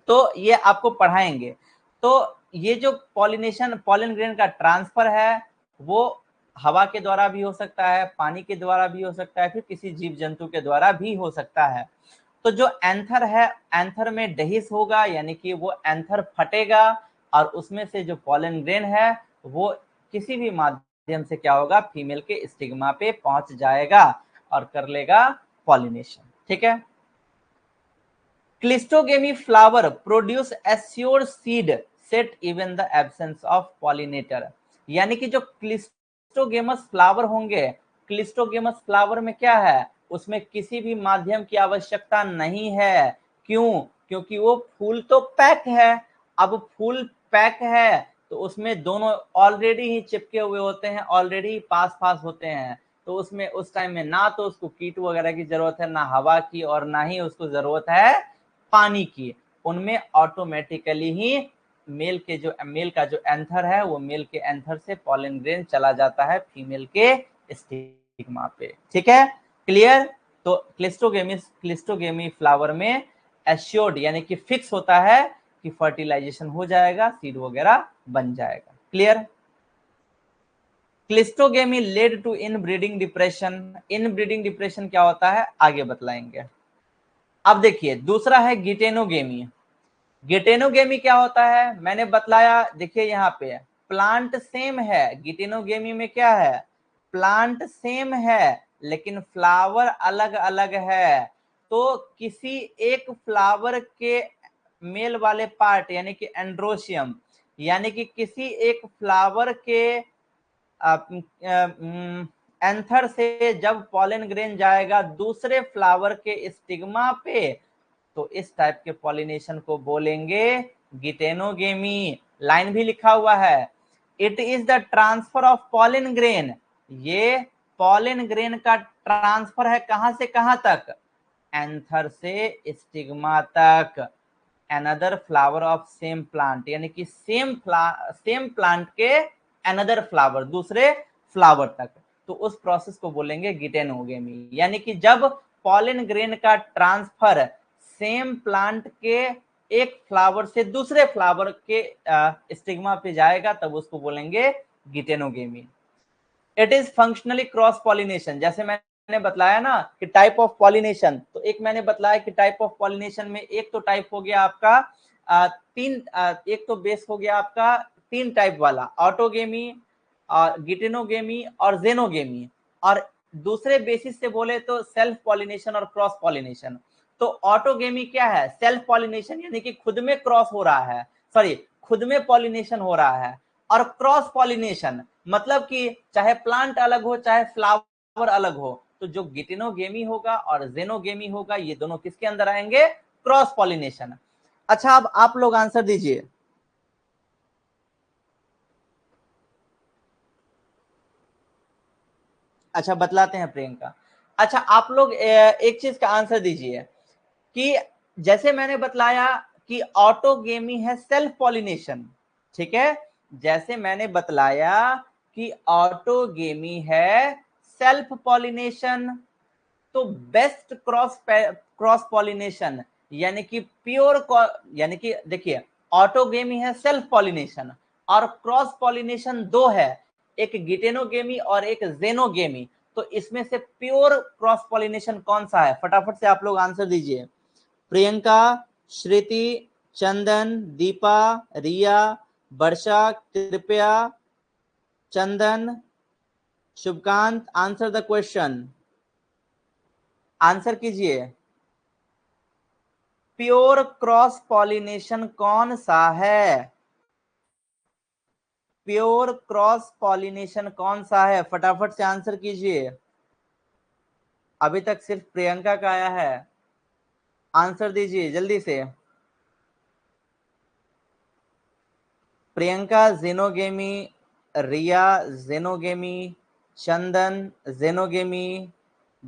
तो ये आपको पढ़ाएंगे। तो ये जो पॉलन ग्रेन का ट्रांसफर है वो हवा के द्वारा भी हो सकता है, पानी के द्वारा भी हो सकता है, फिर किसी जीव जंतु के द्वारा भी हो सकता है। तो जो एंथर है, एंथर में डहिस होगा, यानी कि वो एंथर फटेगा और उसमें से जो पॉलन ग्रेन है वो किसी भी माध्यम से क्या होगा, फीमेल के स्टिग्मा पे पहुंच जाएगा और कर लेगा पॉलिनेशन। ठीक है, cleistogamy flower produce assure seed set even the absence of pollinator, यानी कि जो क्लिस्टोगेमस फ्लावर होंगे, क्लिस्टोगेमस फ्लावर में क्या है, उसमें किसी भी माध्यम की आवश्यकता नहीं है। क्यों? क्योंकि वो फूल तो पैक है। अब फूल पैक है तो उसमें दोनों ऑलरेडी ही चिपके हुए होते हैं, ऑलरेडी पास पास होते हैं, तो उसमें उस टाइम में ना तो उसको कीट वगैरह की जरूरत है, ना हवा की, और ना ही उसको जरूरत है पानी की। उनमें ऑटोमेटिकली ही मेल का जो एंथर है वो मेल के एंथर से पॉलन ग्रेन चला जाता है फीमेल के स्टिग्मा पे। ठीक है, क्लियर? तो क्लिस्टोगेमी फ्लावर में एश्योर्ड यानी कि फिक्स होता है कि फर्टिलाइजेशन हो जाएगा, सीड वगैरह बन जाएगा। Clear? Cleistogamy led to inbreeding depression. Inbreeding depression क्या होता है आगे बतलाएंगे। अब देखिए दूसरा है गिटेनोगेमी। गिटेनोगेमी क्या होता है मैंने बतलाया, देखिए यहाँ पे प्लांट सेम है, गिटेनोगेमी में क्या है, प्लांट सेम है लेकिन फ्लावर अलग अलग है। तो किसी एक फ्लावर के मेल वाले पार्ट यानी कि एंड्रोशियम, यानी कि किसी एक फ्लावर के एंथर से जब पॉलन ग्रेन जाएगा दूसरे फ्लावर के स्टिग्मा पे, तो इस टाइप के पॉलिनेशन को बोलेंगे गिटेनोगेमी। लाइन भी लिखा हुआ है, it is the transfer of pollen grain. ये पॉलन ग्रेन का ट्रांसफर है कहां से कहां तक, एंथर से स्टिग्मा तक, another flower of same plant, यानी कि सेम प्लांट के अनदर फ्लावर, दूसरे फ्लावर तक। तो उस प्रोसेस को बोलेंगे गिटेनोगेमी। यानी कि जब पॉलन ग्रेन का ट्रांसफर सेम प्लांट के एक फ्लावर से दूसरे फ्लावर के स्टिग्मा पे जाएगा तब उसको बोलेंगे geitonogamy. It is functionally cross pollination. जैसे मैंने बतलाया ना कि टाइप ऑफ पॉलिनेशन, तो एक मैंने बतलाया कि टाइप ऑफ पॉलिनेशन में एक तो टाइप हो गया आपका एक तो बेस हो गया आपका तीन टाइप वाला, ऑटोगेमी, गिटेनोगेमी और जेनोगेमी। और दूसरे बेसिस से बोले तो सेल्फ पॉलिनेशन और क्रॉस पॉलिनेशन। तो ऑटोगेमी क्या है? सेल्फ पॉलिनेशन, यानी कि खुद में क्रॉस हो रहा है, सॉरी खुद में पॉलिनेशन हो रहा है। और क्रॉस पॉलिनेशन मतलब कि चाहे प्लांट अलग हो चाहे फ्लावर अलग हो, तो जो गिटेनोगेमी होगा और जेनोगेमी होगा ये दोनों किसके अंदर आएंगे? Cross pollination. अच्छा, अब आप लोग आंसर दीजिए। अच्छा, बतलाते हैं प्रियंका। अच्छा, आप लोग एक चीज का आंसर दीजिए कि जैसे मैंने बतलाया कि ऑटोगेमी है सेल्फ पॉलिनेशन, ठीक है, जैसे मैंने बतलाया कि ऑटोगेमी है सेल्फ पॉलिनेशन, तो बेस्ट क्रॉस पॉलिनेशन यानी कि प्योर, यानी कि देखिए ऑटोगेमी है सेल्फ पॉलिनेशन और क्रॉस पॉलिनेशन दो है, एक गिटेनोगेमी और एक जेनोगेमी। तो इसमें से प्योर क्रॉस पॉलिनेशन कौन सा है? फटाफट से आप लोग आंसर दीजिए। प्रियंका, श्रुति, चंदन, दीपा, रिया, वर्षा, कृपया, चंदन, Shubhkant, answer the question, answer कीजिए। प्योर क्रॉस पॉलिनेशन कौन सा है? प्योर क्रॉस पॉलिनेशन कौन सा है? फटाफट से आंसर कीजिए। अभी तक सिर्फ प्रियंका का आया है, आंसर दीजिए जल्दी से। प्रियंका जेनोगेमी, रिया जेनोगेमी, चंदन जेनोगेमी,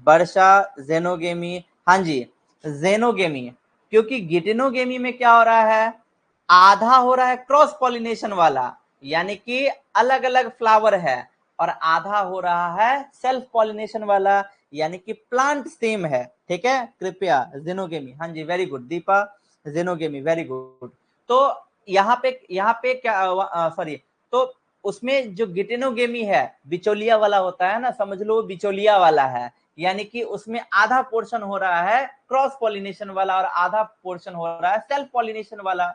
वर्षा जेनोगेमी। हाँ जी, जेनोगेमी, क्योंकि गिटेनोगेमी में क्या हो रहा है? आधा हो रहा है क्रॉस पॉलिनेशन वाला, यानी कि अलग अलग फ्लावर है, और आधा हो रहा है सेल्फ पॉलिनेशन वाला, यानी कि प्लांट सेम है। ठीक है, कृपया जेनोगेमी, हाँ जी very good Deepa, xenogamy very good. तो यहाँ पे क्या, सॉरी, तो उसमें जो गिटेनोगेमी है बिचौलिया वाला होता है ना, समझ लो बिचौलिया वाला है, यानी कि उसमें आधा पोर्शन हो रहा है क्रॉस पॉलिनेशन वाला और आधा पोर्शन हो रहा है सेल्फ पॉलिनेशन वाला।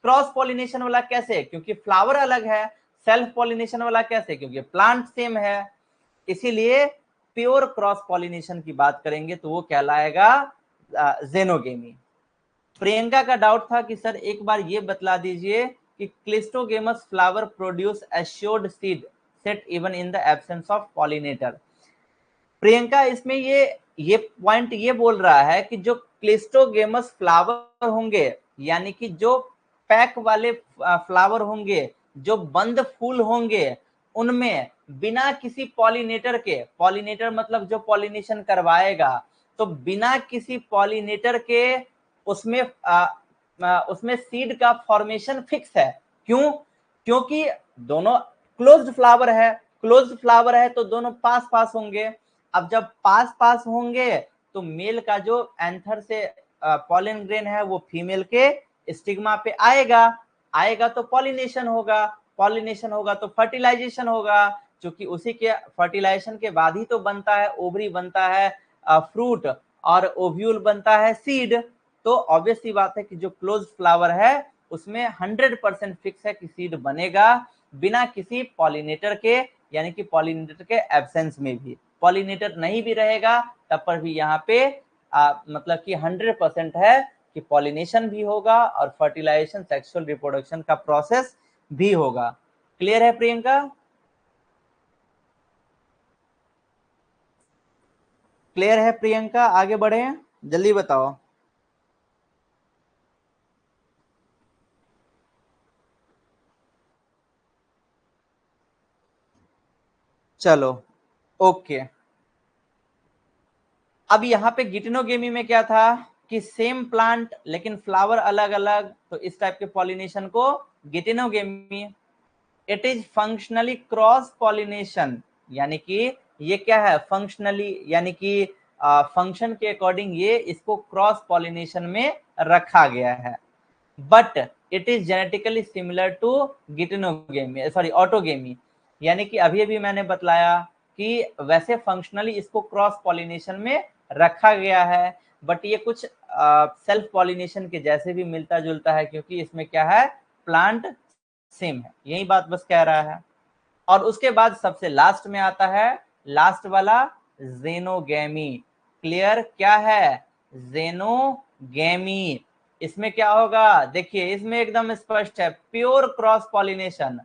क्रॉस पॉलिनेशन वाला कैसे? क्योंकि फ्लावर अलग है। सेल्फ पॉलिनेशन वाला कैसे? क्योंकि प्लांट सेम है। इसीलिए प्योर क्रॉस पॉलिनेशन की बात करेंगे तो वो कहलाएगा जेनोगेमी। प्रियंका का डाउट था कि सर एक बार ये बतला दीजिए कि cleistogamous flower produce assured seed set even in the absence of pollinator. Priyanka इसमें ये पॉइंट ये बोल रहा है कि जो क्लिस्टोगेमस फ्लावर होंगे, यानी कि जो पैक वाले फ्लावर होंगे, जो बंद फूल होंगे, उनमें बिना किसी पॉलिनेटर के, पॉलिनेटर मतलब जो पॉलिनेशन करवाएगा, तो बिना किसी पॉलिनेटर के उसमें उसमें सीड का फॉर्मेशन फिक्स है। क्यों? क्योंकि दोनों क्लोज्ड फ्लावर है, क्लोज्ड फ्लावर है तो दोनों पास पास होंगे। अब जब पास पास होंगे तो मेल का जो एंथर से पॉलन ग्रेन है वो फीमेल के स्टिग्मा पे आएगा, आएगा तो पॉलिनेशन होगा, पॉलिनेशन होगा तो फर्टिलाइजेशन होगा, क्योंकि उसी के फर्टिलाइजेशन के बाद ही तो बनता है ओवरी, बनता है फ्रूट, और ओव्यूल बनता है सीड। तो ऑब्वियस सी बात है कि जो क्लोज फ्लावर है उसमें 100% फिक्स है कि सीड बनेगा बिना किसी पॉलिनेटर के, यानी कि पॉलिनेटर के एब्सेंस में भी। पॉलिनेटर नहीं भी रहेगा तब पर भी यहाँ पे मतलब कि 100% है कि पॉलिनेशन भी होगा और फर्टिलाइजेशन, सेक्सुअल रिप्रोडक्शन का प्रोसेस भी होगा। क्लियर है प्रियंका? क्लियर है प्रियंका? आगे बढ़े, जल्दी बताओ। चलो, ओके। अब यहाँ पे गिटेनोगेमी में क्या था कि सेम प्लांट लेकिन फ्लावर अलग अलग, तो इस टाइप के पॉलिनेशन को geitonogamy. It is functionally cross pollination, यानी कि ये क्या है? फंक्शनली, यानी कि फंक्शन के अकॉर्डिंग ये इसको क्रॉस पॉलिनेशन में रखा गया है, but it is genetically similar to geitonogamy, sorry autogamy. यानी कि अभी अभी मैंने बतलाया कि वैसे फंक्शनली इसको क्रॉस पॉलिनेशन में रखा गया है, बट ये कुछ सेल्फ पॉलिनेशन के जैसे भी मिलता जुलता है, क्योंकि इसमें क्या है? प्लांट सेम है, यही बात बस कह रहा है। और उसके बाद सबसे लास्ट में आता है लास्ट वाला जेनोगेमी। क्लियर, क्या है? जेनोगेमी। इसमें क्या होगा देखिए, इसमें एकदम स्पष्ट है, प्योर क्रॉस पॉलिनेशन,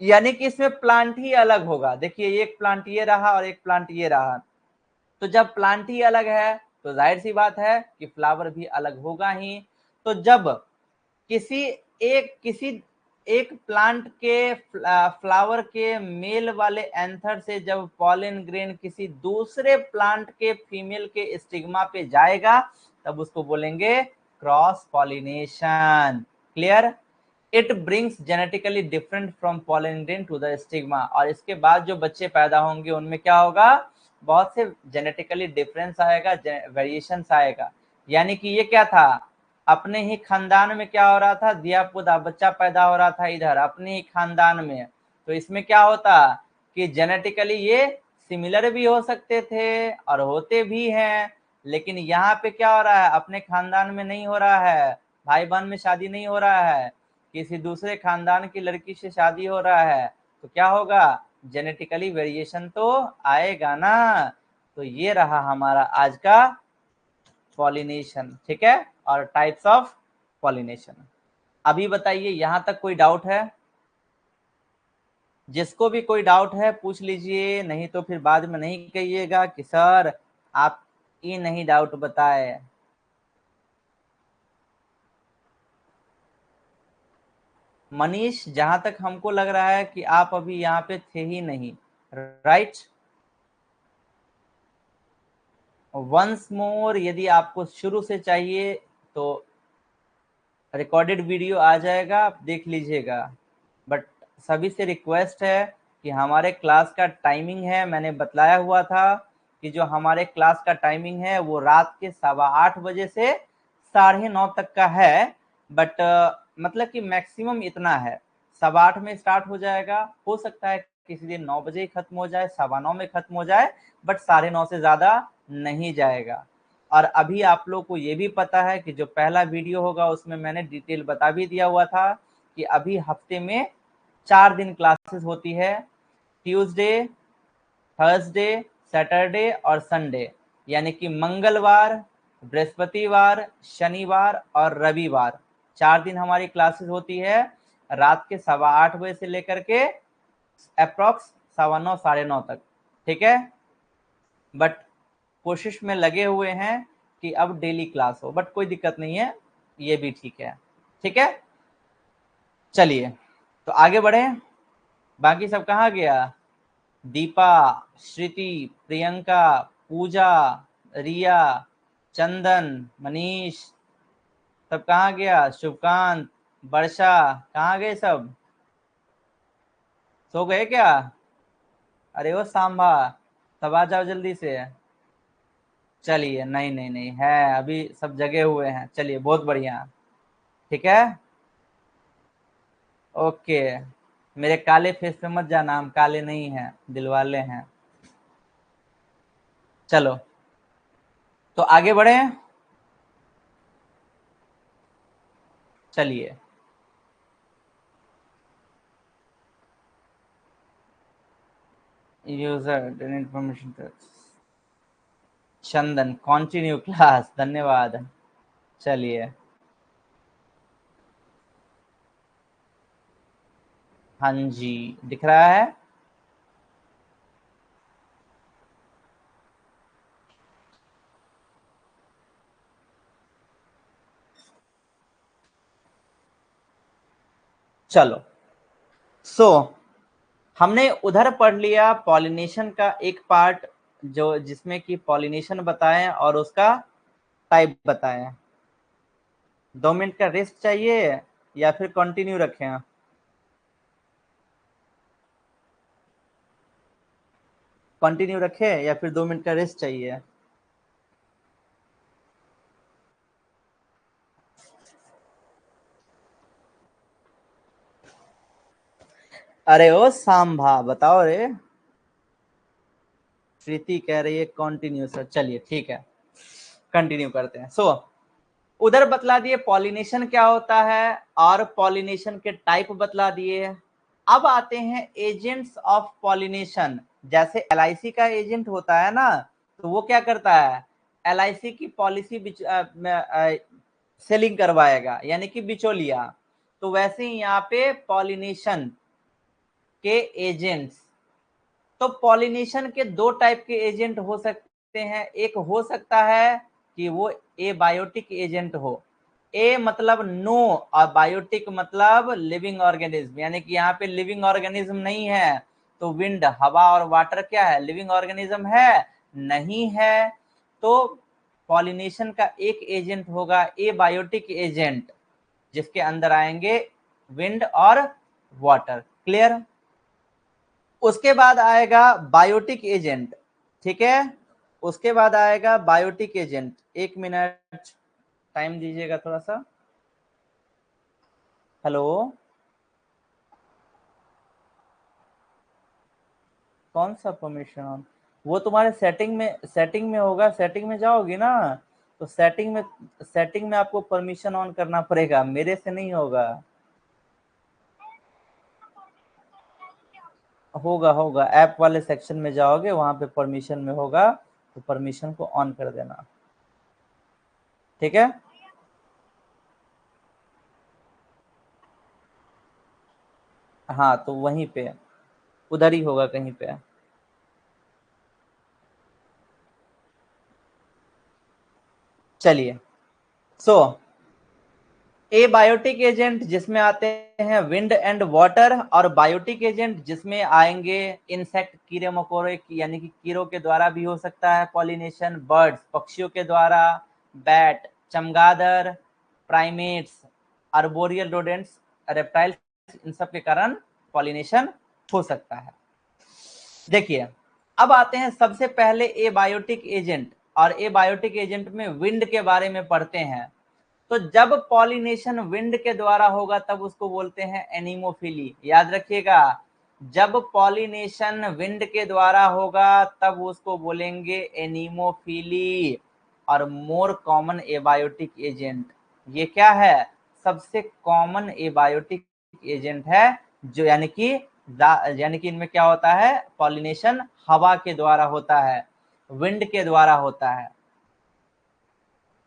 यानी कि इसमें प्लांट ही अलग होगा। देखिए एक प्लांट ये रहा और एक प्लांट ये रहा, तो जब प्लांट ही अलग है तो जाहिर सी बात है कि फ्लावर भी अलग होगा ही। तो जब किसी एक प्लांट के फ्लावर के मेल वाले एंथर से जब पॉलन ग्रेन किसी दूसरे प्लांट के फीमेल के स्टिग्मा पे जाएगा, तब उसको बोलेंगे cross pollination. Clear? It brings genetically different from pollen grain to the stigma. और इसके बाद जो बच्चे पैदा होंगे उनमें क्या होगा, बहुत से जेनेटिकली डिफरेंस आएगा, वेरिएशंस आएगा। यानी कि ये क्या था, अपने ही खानदान में क्या हो रहा था, दिया पुदा बच्चा पैदा हो रहा था इधर अपने ही खानदान में, तो इसमें क्या होता कि जेनेटिकली ये सिमिलर भी हो सकते थे और होते भी हैं। लेकिन यहाँ पे क्या हो रहा है, अपने खानदान में नहीं हो रहा है, भाई बहन में शादी नहीं हो रहा है, किसी दूसरे खानदान की लड़की से शादी हो रहा है, तो क्या होगा, जेनेटिकली वेरिएशन तो आएगा ना। तो ये रहा हमारा आज का पॉलिनेशन, ठीक है, और टाइप्स ऑफ पॉलिनेशन। अभी बताइए यहां तक कोई डाउट है? जिसको भी कोई डाउट है पूछ लीजिए, नहीं तो फिर बाद में नहीं कहिएगा कि सर आप ये नहीं डाउट बताए। मनीष, जहां तक हमको लग रहा है कि आप अभी यहाँ पे थे ही नहीं, राइट? वंस मोर, यदि आपको शुरू से चाहिए तो रिकॉर्डेड वीडियो आ जाएगा, आप देख लीजिएगा। बट सभी से रिक्वेस्ट है कि हमारे क्लास का टाइमिंग है, मैंने बतलाया हुआ था कि जो हमारे क्लास का टाइमिंग है वो रात के 8:15 से 9:30 तक का है। बट मतलब कि मैक्सिमम इतना है, 8:15 में स्टार्ट हो जाएगा, हो सकता है किसी दिन 9 बजे ही खत्म हो जाए, 9:15 में खत्म हो जाए, बट 9:30 से ज्यादा नहीं जाएगा। और अभी आप लोग को ये भी पता है कि जो पहला वीडियो होगा उसमें मैंने डिटेल बता भी दिया हुआ था कि अभी हफ्ते में 4 दिन क्लासेस होती है, ट्यूसडे, थर्सडे, सैटरडे और संडे। यानी कि मंगलवार, बृहस्पतिवार, शनिवार और रविवार 4 दिन हमारी क्लासेस होती है, रात के 8:15 से लेकर के अप्रॉक्स 9:15 9:30 तक, ठीक है। बट कोशिश में लगे हुए हैं कि अब डेली क्लास हो, बट कोई दिक्कत नहीं है, ये भी ठीक है, ठीक है। चलिए तो आगे बढ़े, बाकी सब कहाँ गया, दीपा, श्रुति, प्रियंका, पूजा, रिया, चंदन, मनीष, सब कहाँ गया, शुभकांत, वर्षा, कहाँ गए सब, सो गए क्या? अरे वो सांभा, सब आ जाओ जल्दी से। चलिए, नहीं नहीं नहीं है, अभी सब जगे हुए हैं, चलिए बहुत बढ़िया, ठीक है। ओके, मेरे काले फेस पे मत जाना, हम काले नहीं हैं, दिलवाले हैं। चलो तो आगे बढ़े, चलिए। यूजर इन्फॉर्मेशन, चंदन कंटिन्यू क्लास, धन्यवाद। चलिए, हाँ जी, दिख रहा है। चलो हमने उधर पढ़ लिया पॉलिनेशन का एक पार्ट, जो जिसमें कि पॉलिनेशन बताएं और उसका टाइप बताएं। 2 मिनट का रेस्ट चाहिए या फिर कंटिन्यू रखें? कंटिन्यू रखें या फिर 2 मिनट का रेस्ट चाहिए? अरे ओ सांभा, बताओ रे। प्रीति कह रही है कंटिन्यू सर, चलिए ठीक है, कंटिन्यू करते हैं। उधर बतला दिए पॉलिनेशन क्या होता है और पॉलिनेशन के टाइप बतला दिए। अब आते हैं एजेंट्स ऑफ पॉलिनेशन। जैसे एलआईसी का एजेंट होता है ना, तो वो क्या करता है, एलआईसी की पॉलिसी सेलिंग करवाएगा, यानी कि बिचौलिया। तो वैसे ही यहाँ पे पॉलिनेशन के एजेंट्स, तो पॉलिनेशन के दो टाइप के एजेंट हो सकते हैं। एक हो सकता है कि वो एबायोटिक एजेंट हो। ए मतलब नो और बायोटिक मतलब लिविंग ऑर्गेनिज्म, यानी कि यहाँ पे लिविंग ऑर्गेनिज्म नहीं है। तो विंड, हवा और वाटर क्या है, लिविंग ऑर्गेनिज्म है? नहीं है। तो पॉलिनेशन का एक एजेंट होगा एबायोटिक एजेंट, जिसके अंदर आएंगे विंड और वाटर। क्लियर? उसके बाद आएगा बायोटिक एजेंट। ठीक है, उसके बाद आएगा बायोटिक एजेंट। 1 मिनट टाइम दीजिएगा थोड़ा सा। हेलो, कौन सा परमिशन ऑन? वो तुम्हारे सेटिंग में होगा। सेटिंग में जाओगी ना, तो सेटिंग में आपको परमिशन ऑन करना पड़ेगा, मेरे से नहीं होगा। होगा होगा, ऐप वाले सेक्शन में जाओगे, वहां पे परमिशन में होगा, तो परमिशन को ऑन कर देना। ठीक है, हाँ तो वहीं पे, उधर ही होगा कहीं पे। चलिए, सो एबायोटिक एजेंट जिसमें आते हैं विंड एंड वाटर, और बायोटिक एजेंट जिसमें आएंगे इंसेक्ट, कीड़े मकोड़े, यानी कि कीड़ों के द्वारा भी हो सकता है पॉलिनेशन, बर्ड्स, पक्षियों के द्वारा, बैट, चमगादड़, प्राइमेट्स, आर्बोरियल रोडेंट्स, रेप्टाइल्स, इन सब के कारण पॉलिनेशन हो सकता है। देखिए, अब आते हैं सबसे पहले एबायोटिक एजेंट, और एबायोटिक एजेंट में विंड के बारे में पढ़ते हैं। तो जब पॉलिनेशन विंड के द्वारा होगा तब उसको बोलते हैं एनीमोफिली। याद रखिएगा, जब पॉलिनेशन विंड के द्वारा होगा तब उसको बोलेंगे एनीमोफिली। और मोर कॉमन एबायोटिक एजेंट, ये क्या है, सबसे कॉमन एबायोटिक एजेंट है, जो यानी कि इनमें क्या होता है, पॉलिनेशन हवा के द्वारा होता है, विंड के द्वारा होता है।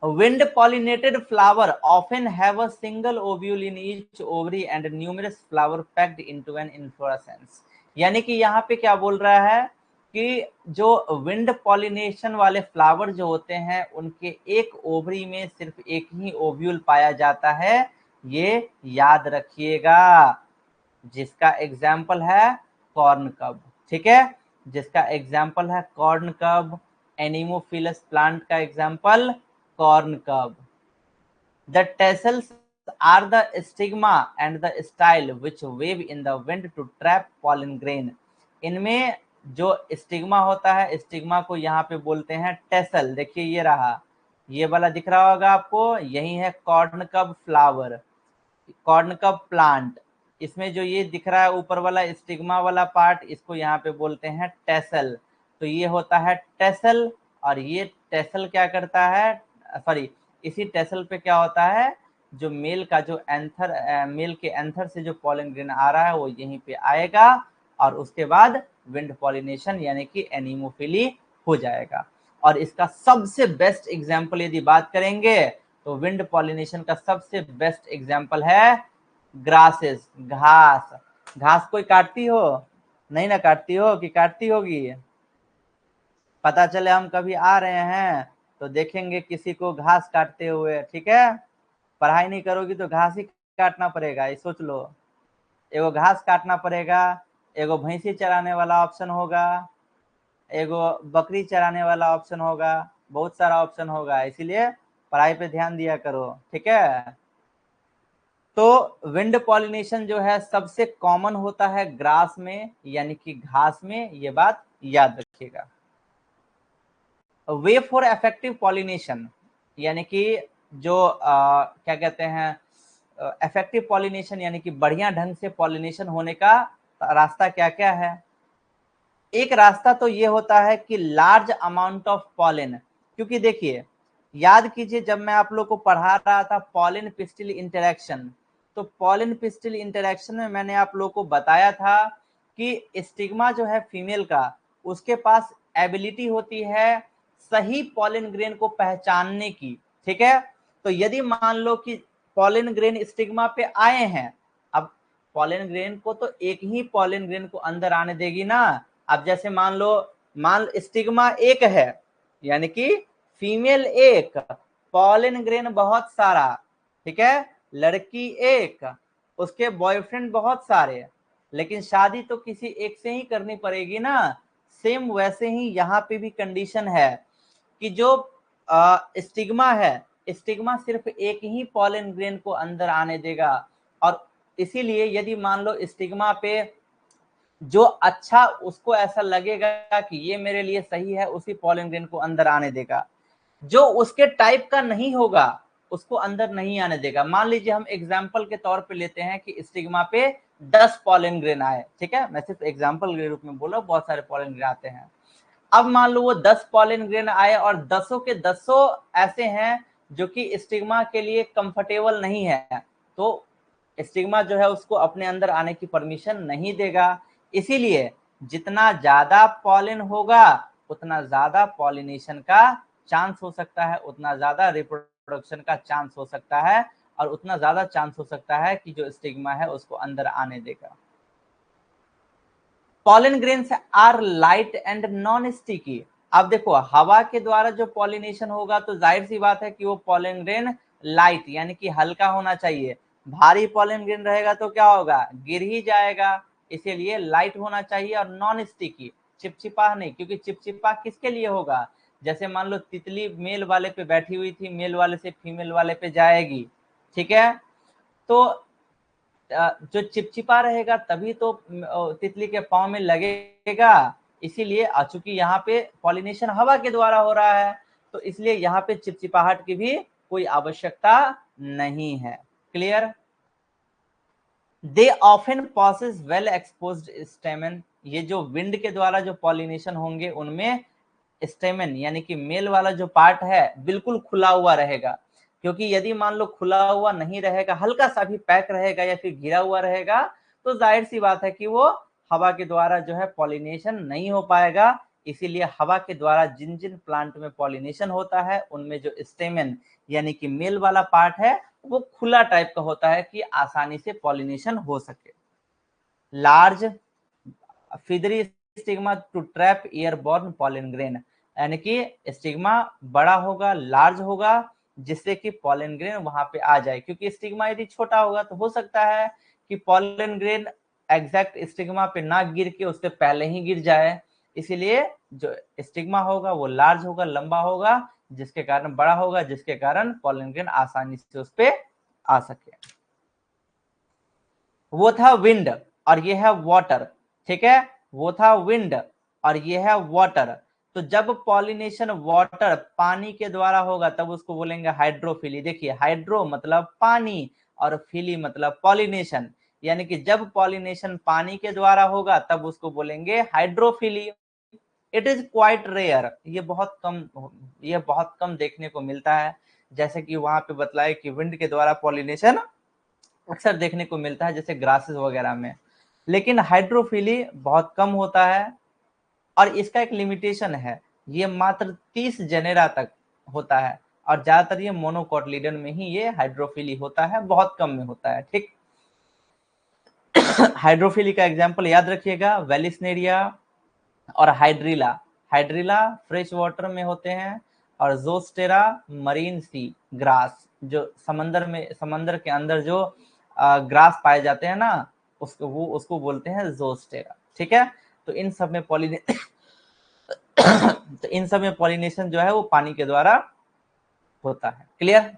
Wind pollinated flower often have a single ovule in each ovary and numerous flower packed into an inflorescence। यानी कि यहाँ पे क्या बोल रहा है कि जो विंड पॉलिनेशन वाले फ्लावर जो होते हैं उनके एक ओवरी में सिर्फ एक ही ओव्यूल पाया जाता है, ये याद रखिएगा। जिसका एग्जाम्पल है कॉर्न कब। ठीक है, जिसका एग्जाम्पल है कॉर्न कब, एनिमोफिलस प्लांट का एग्जाम्पल कॉर्न कब। The tassels are the stigma and the style which wave in the wind to trap pollen grain। इनमें जो स्टिग्मा होता है, स्टिग्मा को यहाँ पे बोलते हैं टेसल। देखिए ये रहा, ये वाला दिख रहा होगा आपको, यही है कॉर्न कब फ्लावर, कॉर्न कब प्लांट। इसमें जो ये दिख रहा है ऊपर वाला स्टिग्मा वाला पार्ट, इसको यहाँ पे बोलते हैं टेसल। तो ये होता है टेसल, और ये टेसल क्या करता है, सॉरी, इसी टेसल पे क्या होता है, जो मेल का जो एंथर, मेल के एंथर से जो पॉलन ग्रेन आ रहा है वो यहीं पे आएगा, और उसके बाद विंड पॉलिनेशन यानी कि एनीमोफिली हो जाएगा। और इसका सबसे बेस्ट एग्जाम्पल यदि बात करेंगे तो विंड पॉलिनेशन का सबसे बेस्ट एग्जाम्पल है ग्रासेस, घास। घास कोई काटती हो? नहीं ना काटती हो, कि काटती होगी? पता चले हम कभी आ रहे हैं तो देखेंगे किसी को घास काटते हुए। ठीक है, पढ़ाई नहीं करोगी तो घास ही काटना पड़ेगा, ये सोच लो। एगो घास काटना पड़ेगा, एगो भैंसी चराने वाला ऑप्शन होगा, एगो बकरी चराने वाला ऑप्शन होगा, बहुत सारा ऑप्शन होगा, इसीलिए पढ़ाई पे ध्यान दिया करो। ठीक है, तो विंड पॉलिनेशन जो है सबसे कॉमन होता है ग्रास में, यानी कि घास में, ये बात याद रखिएगा। वे फॉर इफेक्टिव पॉलिनेशन, यानी कि जो क्या कहते हैं, इफेक्टिव पॉलिनेशन यानी कि बढ़िया ढंग से पॉलिनेशन होने का रास्ता क्या क्या है। एक रास्ता तो ये होता है कि लार्ज अमाउंट ऑफ पॉलन, क्योंकि देखिए याद कीजिए जब मैं आप लोग को पढ़ा रहा था पॉलिन पिस्टिल इंटरेक्शन, तो पॉलिन पिस्टिल इंटरेक्शन में मैंने आप लोग को बताया था कि स्टिग्मा जो है फीमेल का, उसके पास एबिलिटी होती है सही पॉलिन ग्रेन को पहचानने की, ठीक है। तो यदि मान लो कि पॉलिन ग्रेन स्टिग्मा पे आए हैं, अब पॉलिन ग्रेन को तो एक ही पॉलिन ग्रेन को अंदर आने देगी ना। अब जैसे मान स्टिग्मा एक है, यानी कि फीमेल एक, पॉलिन ग्रेन बहुत सारा, ठीक है, लड़की एक, उसके बॉयफ्रेंड बहुत सारे, लेकिन शादी तो किसी एक से ही करनी पड़ेगी ना। सेम वैसे ही यहाँ पे भी कंडीशन है कि जो स्टिग्मा है, स्टिग्मा सिर्फ एक ही पॉलिन ग्रेन को अंदर आने देगा, और इसीलिए यदि मान लो स्टिग्मा पे जो अच्छा उसको ऐसा लगेगा कि ये मेरे लिए सही है, उसी पॉलिन ग्रेन को अंदर आने देगा। जो उसके टाइप का नहीं होगा उसको अंदर नहीं आने देगा। मान लीजिए हम एग्जाम्पल के तौर पे लेते हैं कि स्टिग्मा पे 10 पॉलिन ग्रेन आए, ठीक है, मैं सिर्फ एग्जाम्पल के रूप में बोला, बहुत सारे पॉलिन ग्रेन आते हैं। अब मान लो वो 10 पॉलिन ग्रेन आए और 10 के 10 ऐसे हैं जो कि स्टिग्मा के लिए कंफर्टेबल नहीं है, तो स्टिग्मा जो है उसको अपने अंदर आने की परमिशन नहीं देगा। इसीलिए जितना ज्यादा पॉलिन होगा उतना ज्यादा पॉलिनेशन का चांस हो सकता है, उतना ज्यादा रिप्रोडक्शन का चांस हो सकता है, और उतना ज्यादा चांस हो सकता है कि जो स्टिग्मा है उसको अंदर आने देगा। Pollen grains are light and non sticky. अब देखो हवा के द्वारा जो पॉलिनेशन होगा तो जाहिर सी बात है कि वो पॉलन ग्रेन लाइट यानी कि हल्का होना चाहिए। भारी पॉलन ग्रेन रहेगा तो क्या होगा, गिर ही जाएगा। इसीलिए लाइट होना चाहिए और नॉन स्टिकी, चिपचिपा नहीं, क्योंकि चिपचिपा किसके लिए होगा, जैसे मान लो तितली मेल वाले पे बैठी हुई थी, मेल वाले से फीमेल वाले पे जाएगी, ठीक है, तो जो चिपचिपा रहेगा तभी तो तितली के पांव में लगेगा। इसीलिए चूंकि यहाँ पे पॉलिनेशन हवा के द्वारा हो रहा है, तो इसलिए यहाँ पे चिपचिपाहट की भी कोई आवश्यकता नहीं है। Clear. They often possesses well exposed स्टेमन। ये जो विंड के द्वारा जो पॉलिनेशन होंगे उनमें स्टेमन यानी कि मेल वाला जो पार्ट है बिल्कुल खुला हुआ रहेगा, क्योंकि यदि मान लो खुला हुआ नहीं रहेगा, हल्का सा भी पैक रहेगा या फिर घिरा हुआ रहेगा, तो जाहिर सी बात है कि वो हवा के द्वारा जो है पॉलिनेशन नहीं हो पाएगा। इसीलिए हवा के द्वारा जिन जिन प्लांट में पॉलिनेशन होता है उनमें जो स्टेमन यानी कि मेल वाला पार्ट है वो खुला टाइप का होता है कि आसानी से पॉलिनेशन हो सके। Large feathery stigma to trap airborne pollen grain, यानी कि स्टिग्मा बड़ा होगा, लार्ज होगा, जिससे कि पॉलन ग्रेन वहां पे आ जाए। क्योंकि स्टिग्मा यदि छोटा होगा तो हो सकता है कि पॉलन ग्रेन एग्जैक्ट स्टिग्मा पे ना गिर के उससे पहले ही गिर जाए। इसीलिए जो स्टिग्मा होगा वो लार्ज होगा, लंबा होगा, जिसके कारण बड़ा होगा, जिसके कारण पॉलन ग्रेन आसानी से उस पे आ सके। वो था विंड और ये है वाटर, ठीक है, वो था विंड और ये है वाटर। तो जब पॉलिनेशन वाटर पानी के द्वारा होगा तब उसको बोलेंगे हाइड्रोफिली। देखिए हाइड्रो मतलब पानी और फिली मतलब पॉलिनेशन, यानी कि जब पॉलिनेशन पानी के द्वारा होगा तब उसको बोलेंगे hydrophily. It is quite rare, ये बहुत कम देखने को मिलता है। जैसे कि वहां पे बतलाए कि विंड के द्वारा पॉलिनेशन अक्सर देखने को मिलता है जैसे ग्रासेस वगैरह में, लेकिन हाइड्रोफिली बहुत कम होता है। और इसका एक लिमिटेशन है, ये मात्र 30 जेनेरा तक होता है और ज्यादातर ये मोनोकोटलीडन में ही ये हाइड्रोफिली होता है, बहुत कम में होता है। ठीक हाइड्रोफिली का एग्जांपल याद रखिएगा, वेलिस्नेरिया और हाइड्रिला। हाइड्रिला फ्रेश वाटर में होते हैं और जोस्टेरा मरीन सी ग्रास, जो समंदर के अंदर जो ग्रास पाए जाते हैं ना, उसको बोलते हैं जोस्टेरा। ठीक है, तो इन सब में तो इन सब में पॉलिनेशन जो है वो पानी के द्वारा होता है। क्लियर।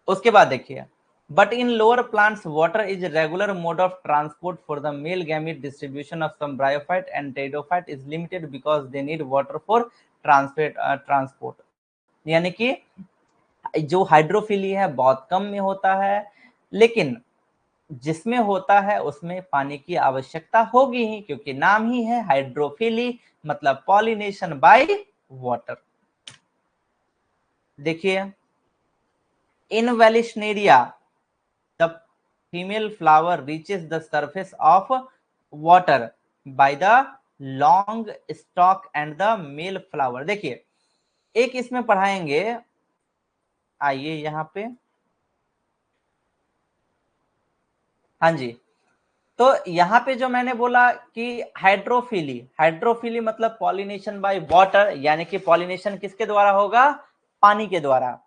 उसके बाद देखिए, but in lower plants water is a regular mode of transport for the male gamete distribution of some bryophyte and pteridophyte is limited because they need water for transport। यानी कि जो हाइड्रोफिली है बहुत कम में होता है, लेकिन जिसमें होता है उसमें पानी की आवश्यकता होगी ही, क्योंकि नाम ही है हाइड्रोफिली, मतलब पॉलिनेशन बाय वाटर। देखिए, in vallisneria the female flower reaches the surface of water by the long stalk and the male flower. देखिए, एक इसमें पढ़ाएंगे, आइए यहाँ पे, हाँ जी। तो यहाँ पे जो मैंने बोला कि हाइड्रोफिली, हाइड्रोफिली मतलब पॉलिनेशन बाय वाटर, यानी कि पॉलिनेशन किसके द्वारा होगा, पानी के द्वारा।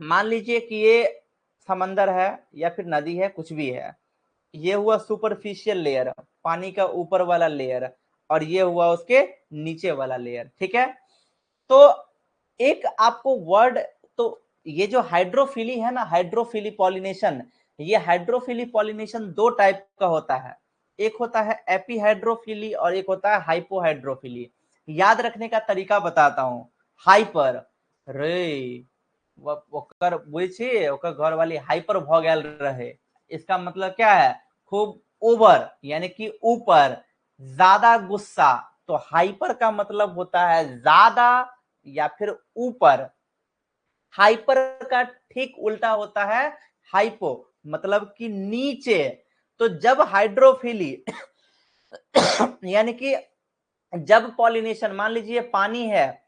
मान लीजिए कि ये समंदर है या फिर नदी है, कुछ भी है, ये हुआ सुपरफिशियल लेयर, पानी का ऊपर वाला लेयर, और ये हुआ उसके नीचे वाला लेयर, ठीक है। तो एक आपको वर्ड, तो ये जो हाइड्रोफिली है ना, हाइड्रोफिली पॉलिनेशन, ये हाइड्रोफिली पॉलिनेशन दो टाइप का होता है, एक होता है एपीहाइड्रोफिली और एक होता है हाइपोहाइड्रोफिली। याद रखने का तरीका बताता हूं। हाइपर, रे ओकर बुझे, ओकर घर वाली हाइपर भ गेल रहे, इसका मतलब क्या है, खूब ओवर, यानी कि ऊपर, ज्यादा गुस्सा। तो हाइपर का मतलब होता है ज्यादा या फिर ऊपर। हाइपर का ठीक उल्टा होता है हाइपो, मतलब कि नीचे। तो जब हाइड्रोफिली यानी कि जब पॉलिनेशन, मान लीजिए पानी है,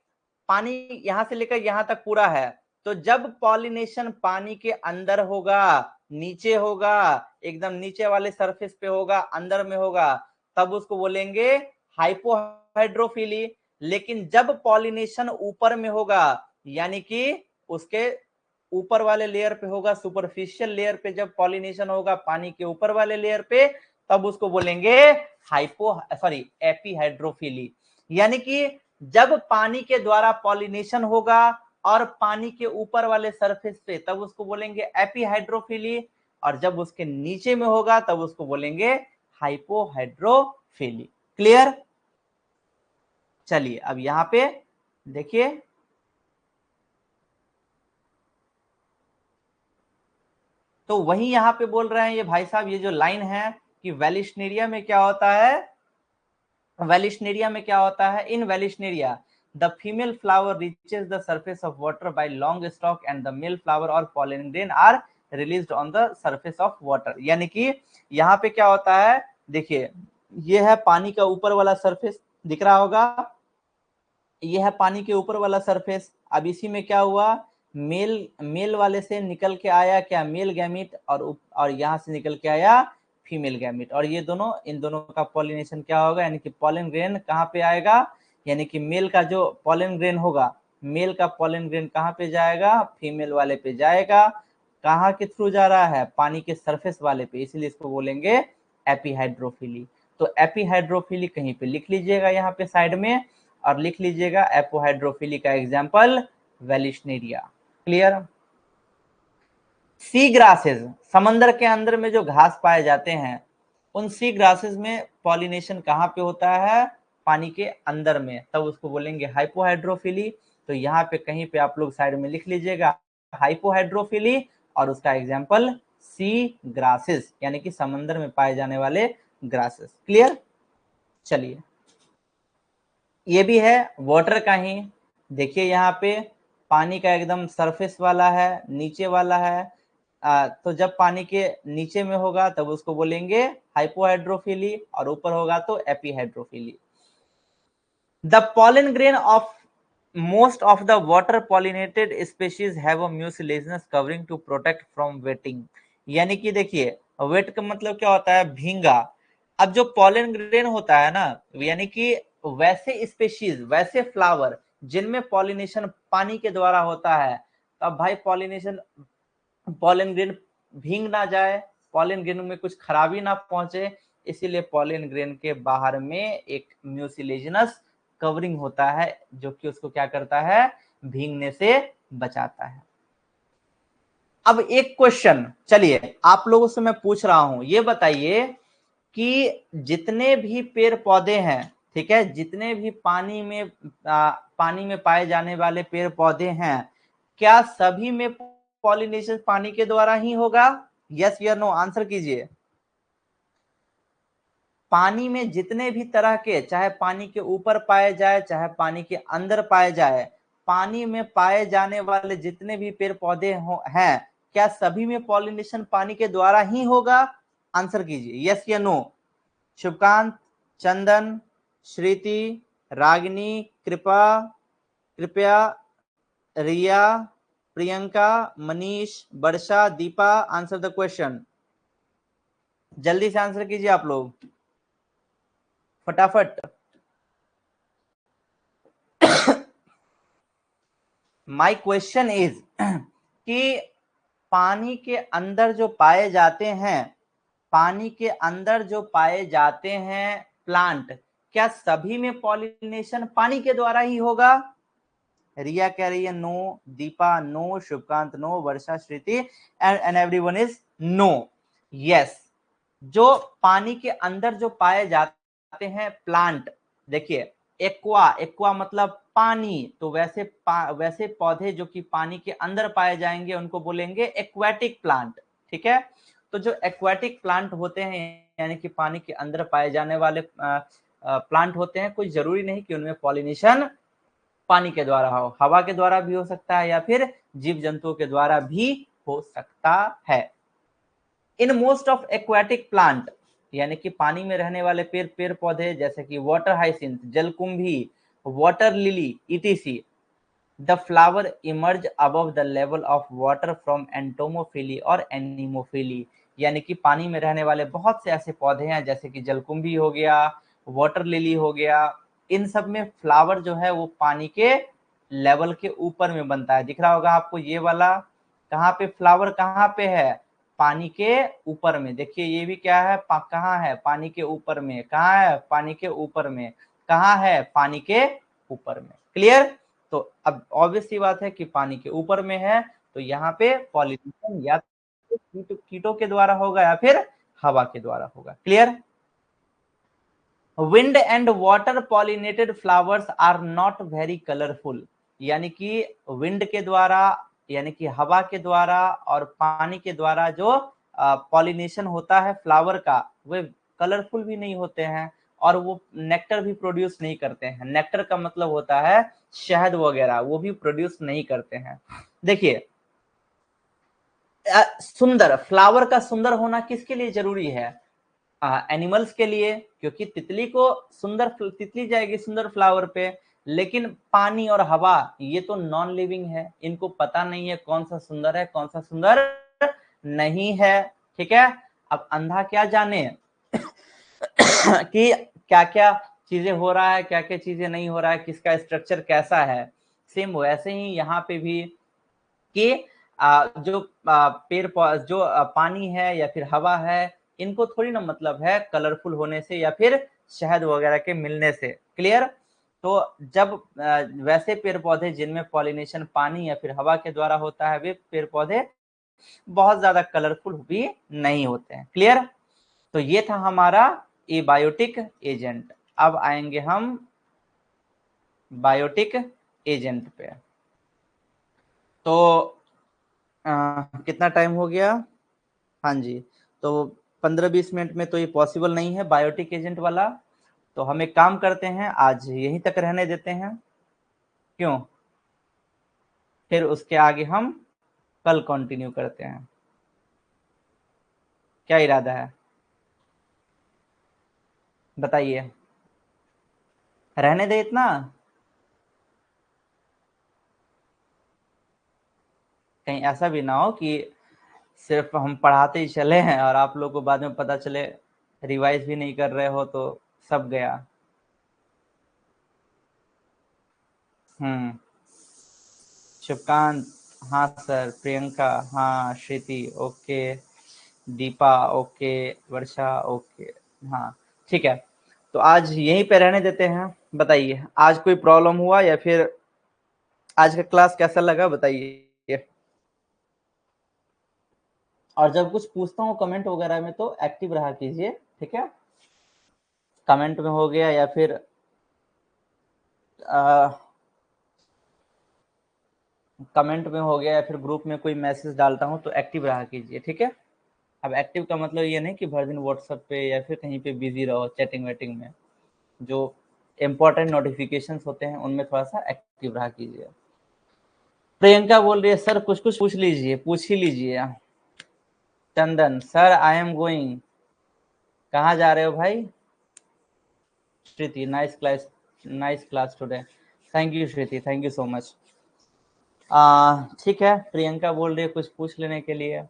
पानी यहां से लेकर यहां तक पूरा है, तो जब पॉलिनेशन पानी के अंदर होगा, नीचे होगा, एकदम नीचे वाले सरफेस पे होगा, अंदर में होगा, तब उसको बोलेंगे हाइपोहाइड्रोफिली। लेकिन जब पॉलिनेशन ऊपर में होगा, यानी कि उसके ऊपर वाले लेयर पे होगा, सुपरफिशियल लेयर पे जब पॉलिनेशन होगा पानी के ऊपर वाले लेयर पे, तब उसको बोलेंगे एपीहाइड्रोफिली। यानी कि जब पानी के द्वारा पॉलिनेशन होगा और पानी के ऊपर वाले सरफेस पे, तब उसको बोलेंगे एपीहाइड्रोफिली, और जब उसके नीचे में होगा तब उसको बोलेंगे हाइपोहाइड्रोफिली। क्लियर? चलिए अब यहां पे देखिए, तो वही यहां पे बोल रहे हैं ये भाई साहब, ये जो लाइन है कि वेलिशनेरिया में क्या होता है, वेलिशनेरिया में क्या होता है, in vallisneria the female flower reaches the surface of water by long stalk and the male flower और pollen grain are released on the surface of water. यानी कि यहाँ पे क्या होता है, देखिए ये है पानी का ऊपर वाला सरफेस, दिख रहा होगा, ये है पानी के ऊपर वाला सरफेस। अब इसी में क्या हुआ, मेल वाले से निकल के आया क्या, मेल गैमिट, और यहाँ से निकल के आया फीमेल गैमिट, और ये दोनों, इन दोनों का पॉलिनेशन क्या होगा, यानी कि पॉलन ग्रेन कहाँ पे आएगा, यानी कि मेल का जो पॉलन ग्रेन होगा, मेल का पॉलन ग्रेन कहाँ पे जाएगा, फीमेल वाले पे जाएगा। कहाँ के थ्रू जा रहा है, पानी के सरफेस वाले पे, इसीलिए इसको बोलेंगे एपीहाइड्रोफिली। तो एपीहाइड्रोफिली कहीं पे लिख लीजिएगा यहाँ पे साइड में, और लिख लीजिएगा एपोहाइड्रोफिली का एग्जाम्पल वेलिशनेरिया। क्लियर? सी ग्रासेस, समंदर के अंदर में जो घास पाए जाते हैं, उन सी ग्रासेस में पॉलिनेशन कहाँ पे होता है, पानी के अंदर में, तब उसको बोलेंगे हाइपोहाइड्रोफिली। तो यहाँ पे कहीं पे आप लोग साइड में लिख लीजिएगा हाइपोहाइड्रोफिली, और उसका एग्जाम्पल सी ग्रासेस, यानी कि समंदर में पाए जाने वाले ग्रासेस। क्लियर? चलिए, ये भी है वाटर का ही। देखिए यहाँ पे पानी का एकदम सरफेस वाला है, नीचे वाला है, तो जब पानी के नीचे में होगा तब उसको बोलेंगे हाइपोहाइड्रोफिली, और ऊपर होगा तो epihydrophily. The pollen grain of most of the water pollinated species have a mucilaginous covering to protect from wetting। यानी कि देखिए, वेट का मतलब क्या होता है, भींगा। अब जो पॉलन ग्रेन होता है ना, यानी कि वैसे स्पेशीज, वैसे फ्लावर जिनमें पॉलिनेशन पानी के द्वारा होता है, तब भाई पॉलिनेशन, पॉलन ग्रेन भींग ना जाए, पॉलन ग्रेन में कुछ खराबी ना पहुंचे, इसीलिए पॉलन ग्रेन के बाहर में एक म्यूसिलेजिनस कवरिंग होता है, जो कि उसको क्या करता है, भींगने से बचाता है। अब एक क्वेश्चन, चलिए आप लोगों से मैं पूछ रहा हूं, ये बताइए कि जितने भी पेड़ पौधे हैं, ठीक है, जितने भी पानी में पाए जाने वाले पेड़ पौधे हैं, क्या सभी में पॉलिनेशन पानी के द्वारा ही होगा? यस या नो, आंसर कीजिए। पानी में जितने भी तरह के, चाहे पानी के ऊपर पाए जाए चाहे पानी के अंदर पाए जाए, पानी में पाए जाने वाले जितने भी पेड़ पौधे हैं, क्या सभी में पॉलिनेशन पानी के द्वारा ही होगा? आंसर कीजिए, यस या नो। शुभकांत, चंदन, श्रुति, रागिनी, कृपया, रिया, प्रियंका, मनीष, वर्षा, दीपा, आंसर द क्वेश्चन। जल्दी से आंसर कीजिए आप लोग, फटाफट। माय क्वेश्चन इज कि पानी के अंदर जो पाए जाते हैं, पानी के अंदर जो पाए जाते हैं प्लांट, क्या सभी में पॉलिनेशन पानी के द्वारा ही होगा? रिया कह रही है no, Deepa no, Shubhkant no, Varsha, Shruti and everyone is no. Yes, जो पानी के अंदर जो पाए जाते हैं प्लांट, देखिए एक्वा मतलब पानी, तो वैसे पौधे जो कि पानी के अंदर पाए जाएंगे उनको बोलेंगे एक्वाटिक प्लांट, ठीक है। तो जो एक्वाटिक प्लांट होते हैं यानी कि पानी के अंदर पाए जाने वाले प्लांट होते हैं, कोई जरूरी नहीं कि उनमें पॉलिनेशन पानी के द्वारा हो, हवा के द्वारा भी हो सकता है या फिर जीव जंतुओं के द्वारा भी हो सकता है। In most of aquatic plant, यानी कि पानी में रहने वाले पेड़ पौधे जैसे कि वाटर हाइसिंथ, जलकुंभी, water lily etc, the flower emerge above the level of water from entomophily और एनिमोफिली, यानी कि पानी में रहने वाले बहुत से ऐसे पौधे हैं जैसे कि जलकुंभी हो गया, वाटर लिली हो गया, इन सब में फ्लावर जो है वो पानी के लेवल के ऊपर में बनता है। दिख रहा होगा आपको ये वाला, कहाँ पे फ्लावर कहाँ पे है? पानी के ऊपर में। देखिए ये भी क्या है, कहाँ है? पानी के ऊपर में। कहाँ है? पानी के ऊपर में। कहाँ है? पानी के ऊपर में। क्लियर? तो अब ऑब्वियस सी बात है कि पानी के ऊपर में है, तो यहाँ पे पॉलिनेशन या तो कीटों के द्वारा होगा या फिर हवा के द्वारा होगा। Clear? Wind and water pollinated flowers are not very colourful, यानी कि विंड के द्वारा यानी कि हवा के द्वारा और पानी के द्वारा जो पॉलिनेशन होता है फ्लावर का, वे कलरफुल भी नहीं होते हैं और वो नेक्टर भी प्रोड्यूस नहीं करते हैं। नेक्टर का मतलब होता है शहद वगैरह, वो भी प्रोड्यूस नहीं करते हैं। देखिए सुंदर फ्लावर का सुंदर होना किसके लिए जरूरी है? एनिमल्स के लिए, क्योंकि तितली जाएगी सुंदर फ्लावर पे, लेकिन पानी और हवा ये तो नॉन लिविंग है, इनको पता नहीं है कौन सा सुंदर है कौन सा सुंदर नहीं है, ठीक है। अब अंधा क्या जाने कि क्या क्या चीजें हो रहा है, क्या क्या चीजें नहीं हो रहा है, किसका स्ट्रक्चर कैसा है। सेम वैसे ही यहाँ पे भी कि जो पानी है या फिर हवा है, इनको थोड़ी ना मतलब है कलरफुल होने से या फिर शहद वगैरह के मिलने से। क्लियर? तो जब वैसे पेड़ पौधे जिनमें पॉलिनेशन पानी या फिर हवा के द्वारा होता है, वे पेड़ पौधे बहुत ज्यादा कलरफुल भी नहीं होते हैं। क्लियर? तो ये था हमारा एबायोटिक एजेंट। अब आएंगे हम बायोटिक एजेंट पे। तो कितना टाइम हो गया? हाँ जी, तो 15-20 मिनट में तो ये पॉसिबल नहीं है बायोटिक एजेंट वाला, तो हम एक काम करते हैं, आज यहीं तक रहने देते हैं। क्यों? फिर उसके आगे हम कल कंटिन्यू करते हैं। क्या इरादा है बताइए? रहने दे इतना? कहीं ऐसा भी ना हो कि सिर्फ हम पढ़ाते ही चले हैं और आप लोग को बाद में पता चले रिवाइज भी नहीं कर रहे हो तो सब गया। शुभकांत हाँ सर, प्रियंका हाँ, श्रुति ओके, दीपा ओके, वर्षा ओके, हाँ ठीक है। तो आज यहीं पे रहने देते हैं। बताइए आज कोई प्रॉब्लम हुआ या फिर आज का क्लास कैसा लगा बताइए। और जब कुछ पूछता हूँ कमेंट वगैरह में तो एक्टिव रहा कीजिए, ठीक है। कमेंट में हो गया या फिर कमेंट में हो गया या फिर ग्रुप में कोई मैसेज डालता हूँ तो एक्टिव रहा कीजिए, ठीक है। अब एक्टिव का मतलब ये नहीं कि भर दिन व्हाट्सएप पे या फिर कहीं पे बिजी रहो चैटिंग वेटिंग में। जो इम्पोर्टेंट नोटिफिकेशंस होते हैं उनमें थोड़ा सा एक्टिव रहा कीजिए। प्रियंका बोल रही है सर कुछ कुछ पूछ लीजिए, पूछ ही लीजिए। Chandan sir I am going, कहाँ जा रहे हो भाई? Shruti nice class today, thank you Shruti, thank you so much. ठीक है, प्रियंका बोल रही है कुछ पूछ लेने के लिए,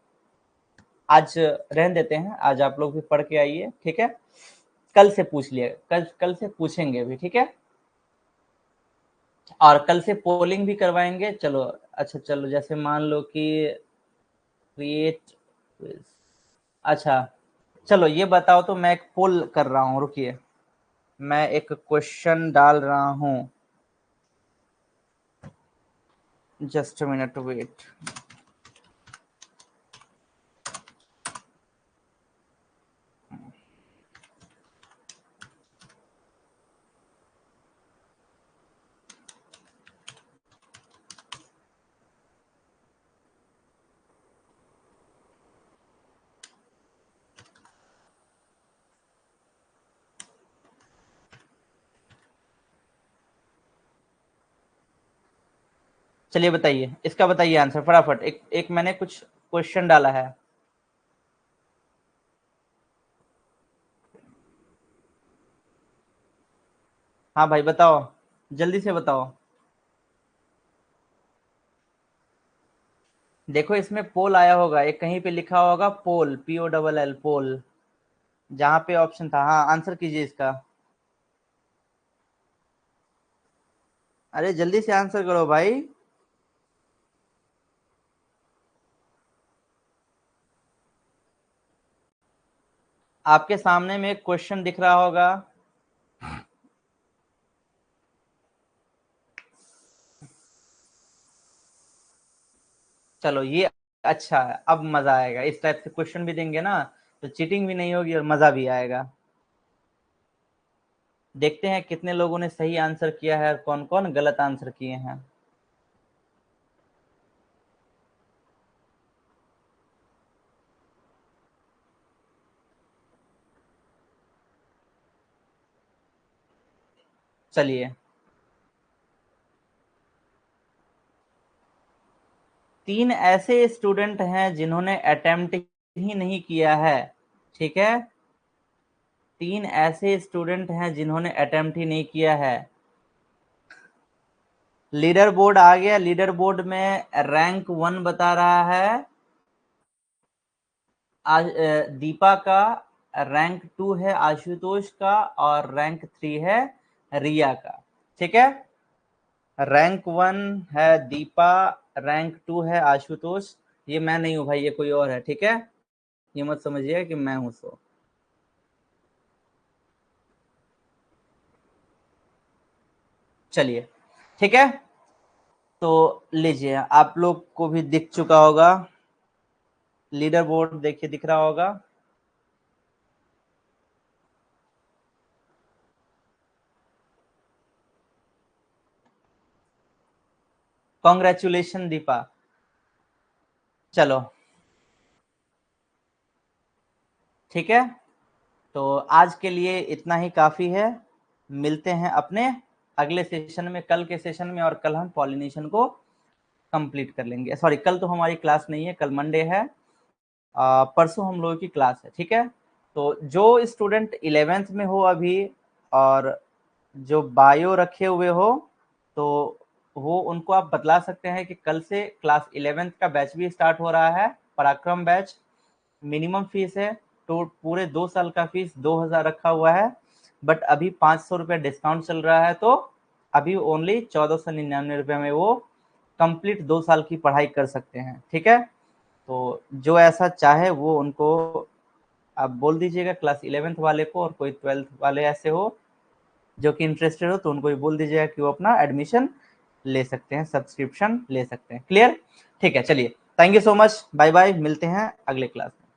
आज रहने देते हैं, आज आप लोग भी पढ़ के आइए, ठीक है? कल से पूछ लिए, कल से पूछेंगे भी, ठीक है? और कल से पोलिंग भी करवाएंगे। चलो अच्छा, चलो जैसे मान लो कि क्रिएट, अच्छा चलो ये बताओ, तो मैं एक पोल कर रहा हूँ, रुकिए मैं एक क्वेश्चन डाल रहा हूँ, जस्ट मिनट वेट। चलिए बताइए, इसका बताइए आंसर फटाफट। एक मैंने कुछ क्वेश्चन डाला है। हाँ भाई बताओ, जल्दी से बताओ। देखो इसमें पोल आया होगा, एक कहीं पे लिखा होगा पोल, POLL पोल, जहाँ पे ऑप्शन था। हाँ आंसर कीजिए इसका। अरे जल्दी से आंसर करो भाई। आपके सामने में एक क्वेश्चन दिख रहा होगा। चलो ये अच्छा है, अब मजा आएगा, इस टाइप से क्वेश्चन भी देंगे ना तो चीटिंग भी नहीं होगी और मजा भी आएगा। देखते हैं कितने लोगों ने सही आंसर किया है और कौन कौन गलत आंसर किए हैं। चलिए, 3 ऐसे स्टूडेंट हैं जिन्होंने अटेम्प्ट ही नहीं किया है, ठीक है? 3 ऐसे स्टूडेंट हैं जिन्होंने अटेम्प्ट ही नहीं किया है। लीडर बोर्ड आ गया, लीडर बोर्ड में रैंक 1 बता रहा है दीपा का, रैंक 2 है आशुतोष का, और रैंक 3 है रिया का, ठीक है? रैंक 1 है दीपा, रैंक 2 है आशुतोष। ये मैं नहीं हूं भाई, ये कोई और है, ठीक है? ये मत समझिए कि मैं हूं। सो चलिए, ठीक है, तो लीजिए, आप लोग को भी दिख चुका होगा, लीडर बोर्ड देखिए दिख रहा होगा। कॉन्ग्रेचुलेशन दीपा। चलो ठीक है, तो आज के लिए इतना ही काफी है। मिलते हैं अपने अगले सेशन में, कल के सेशन में, और कल हम पॉलिनेशन को कंप्लीट कर लेंगे। सॉरी, कल तो हमारी क्लास नहीं है, कल मंडे है, परसों हम लोगों की क्लास है, ठीक है? तो जो स्टूडेंट 11th में हो अभी, और जो बायो रखे हुए हो, तो वो उनको आप बतला सकते हैं कि कल से क्लास 11th का बैच भी स्टार्ट हो रहा है, पराक्रम बैच। मिनिमम फीस है, तो पूरे 2 साल का फीस 2000 रखा हुआ है, बट अभी 500 रुपये डिस्काउंट चल रहा है, तो अभी ओनली 1499 रुपये में वो कंप्लीट 2 साल की पढ़ाई कर सकते हैं, ठीक है? तो जो ऐसा चाहे वो उनको आप बोल दीजिएगा, क्लास 11th वाले को, और कोई 12th वाले ऐसे हो जो कि इंटरेस्टेड हो तो उनको भी बोल दीजिएगा कि वो अपना एडमिशन ले सकते हैं, सब्सक्रिप्शन ले सकते हैं। क्लियर? ठीक है, चलिए, thank you so much, bye bye, मिलते हैं अगले क्लास में।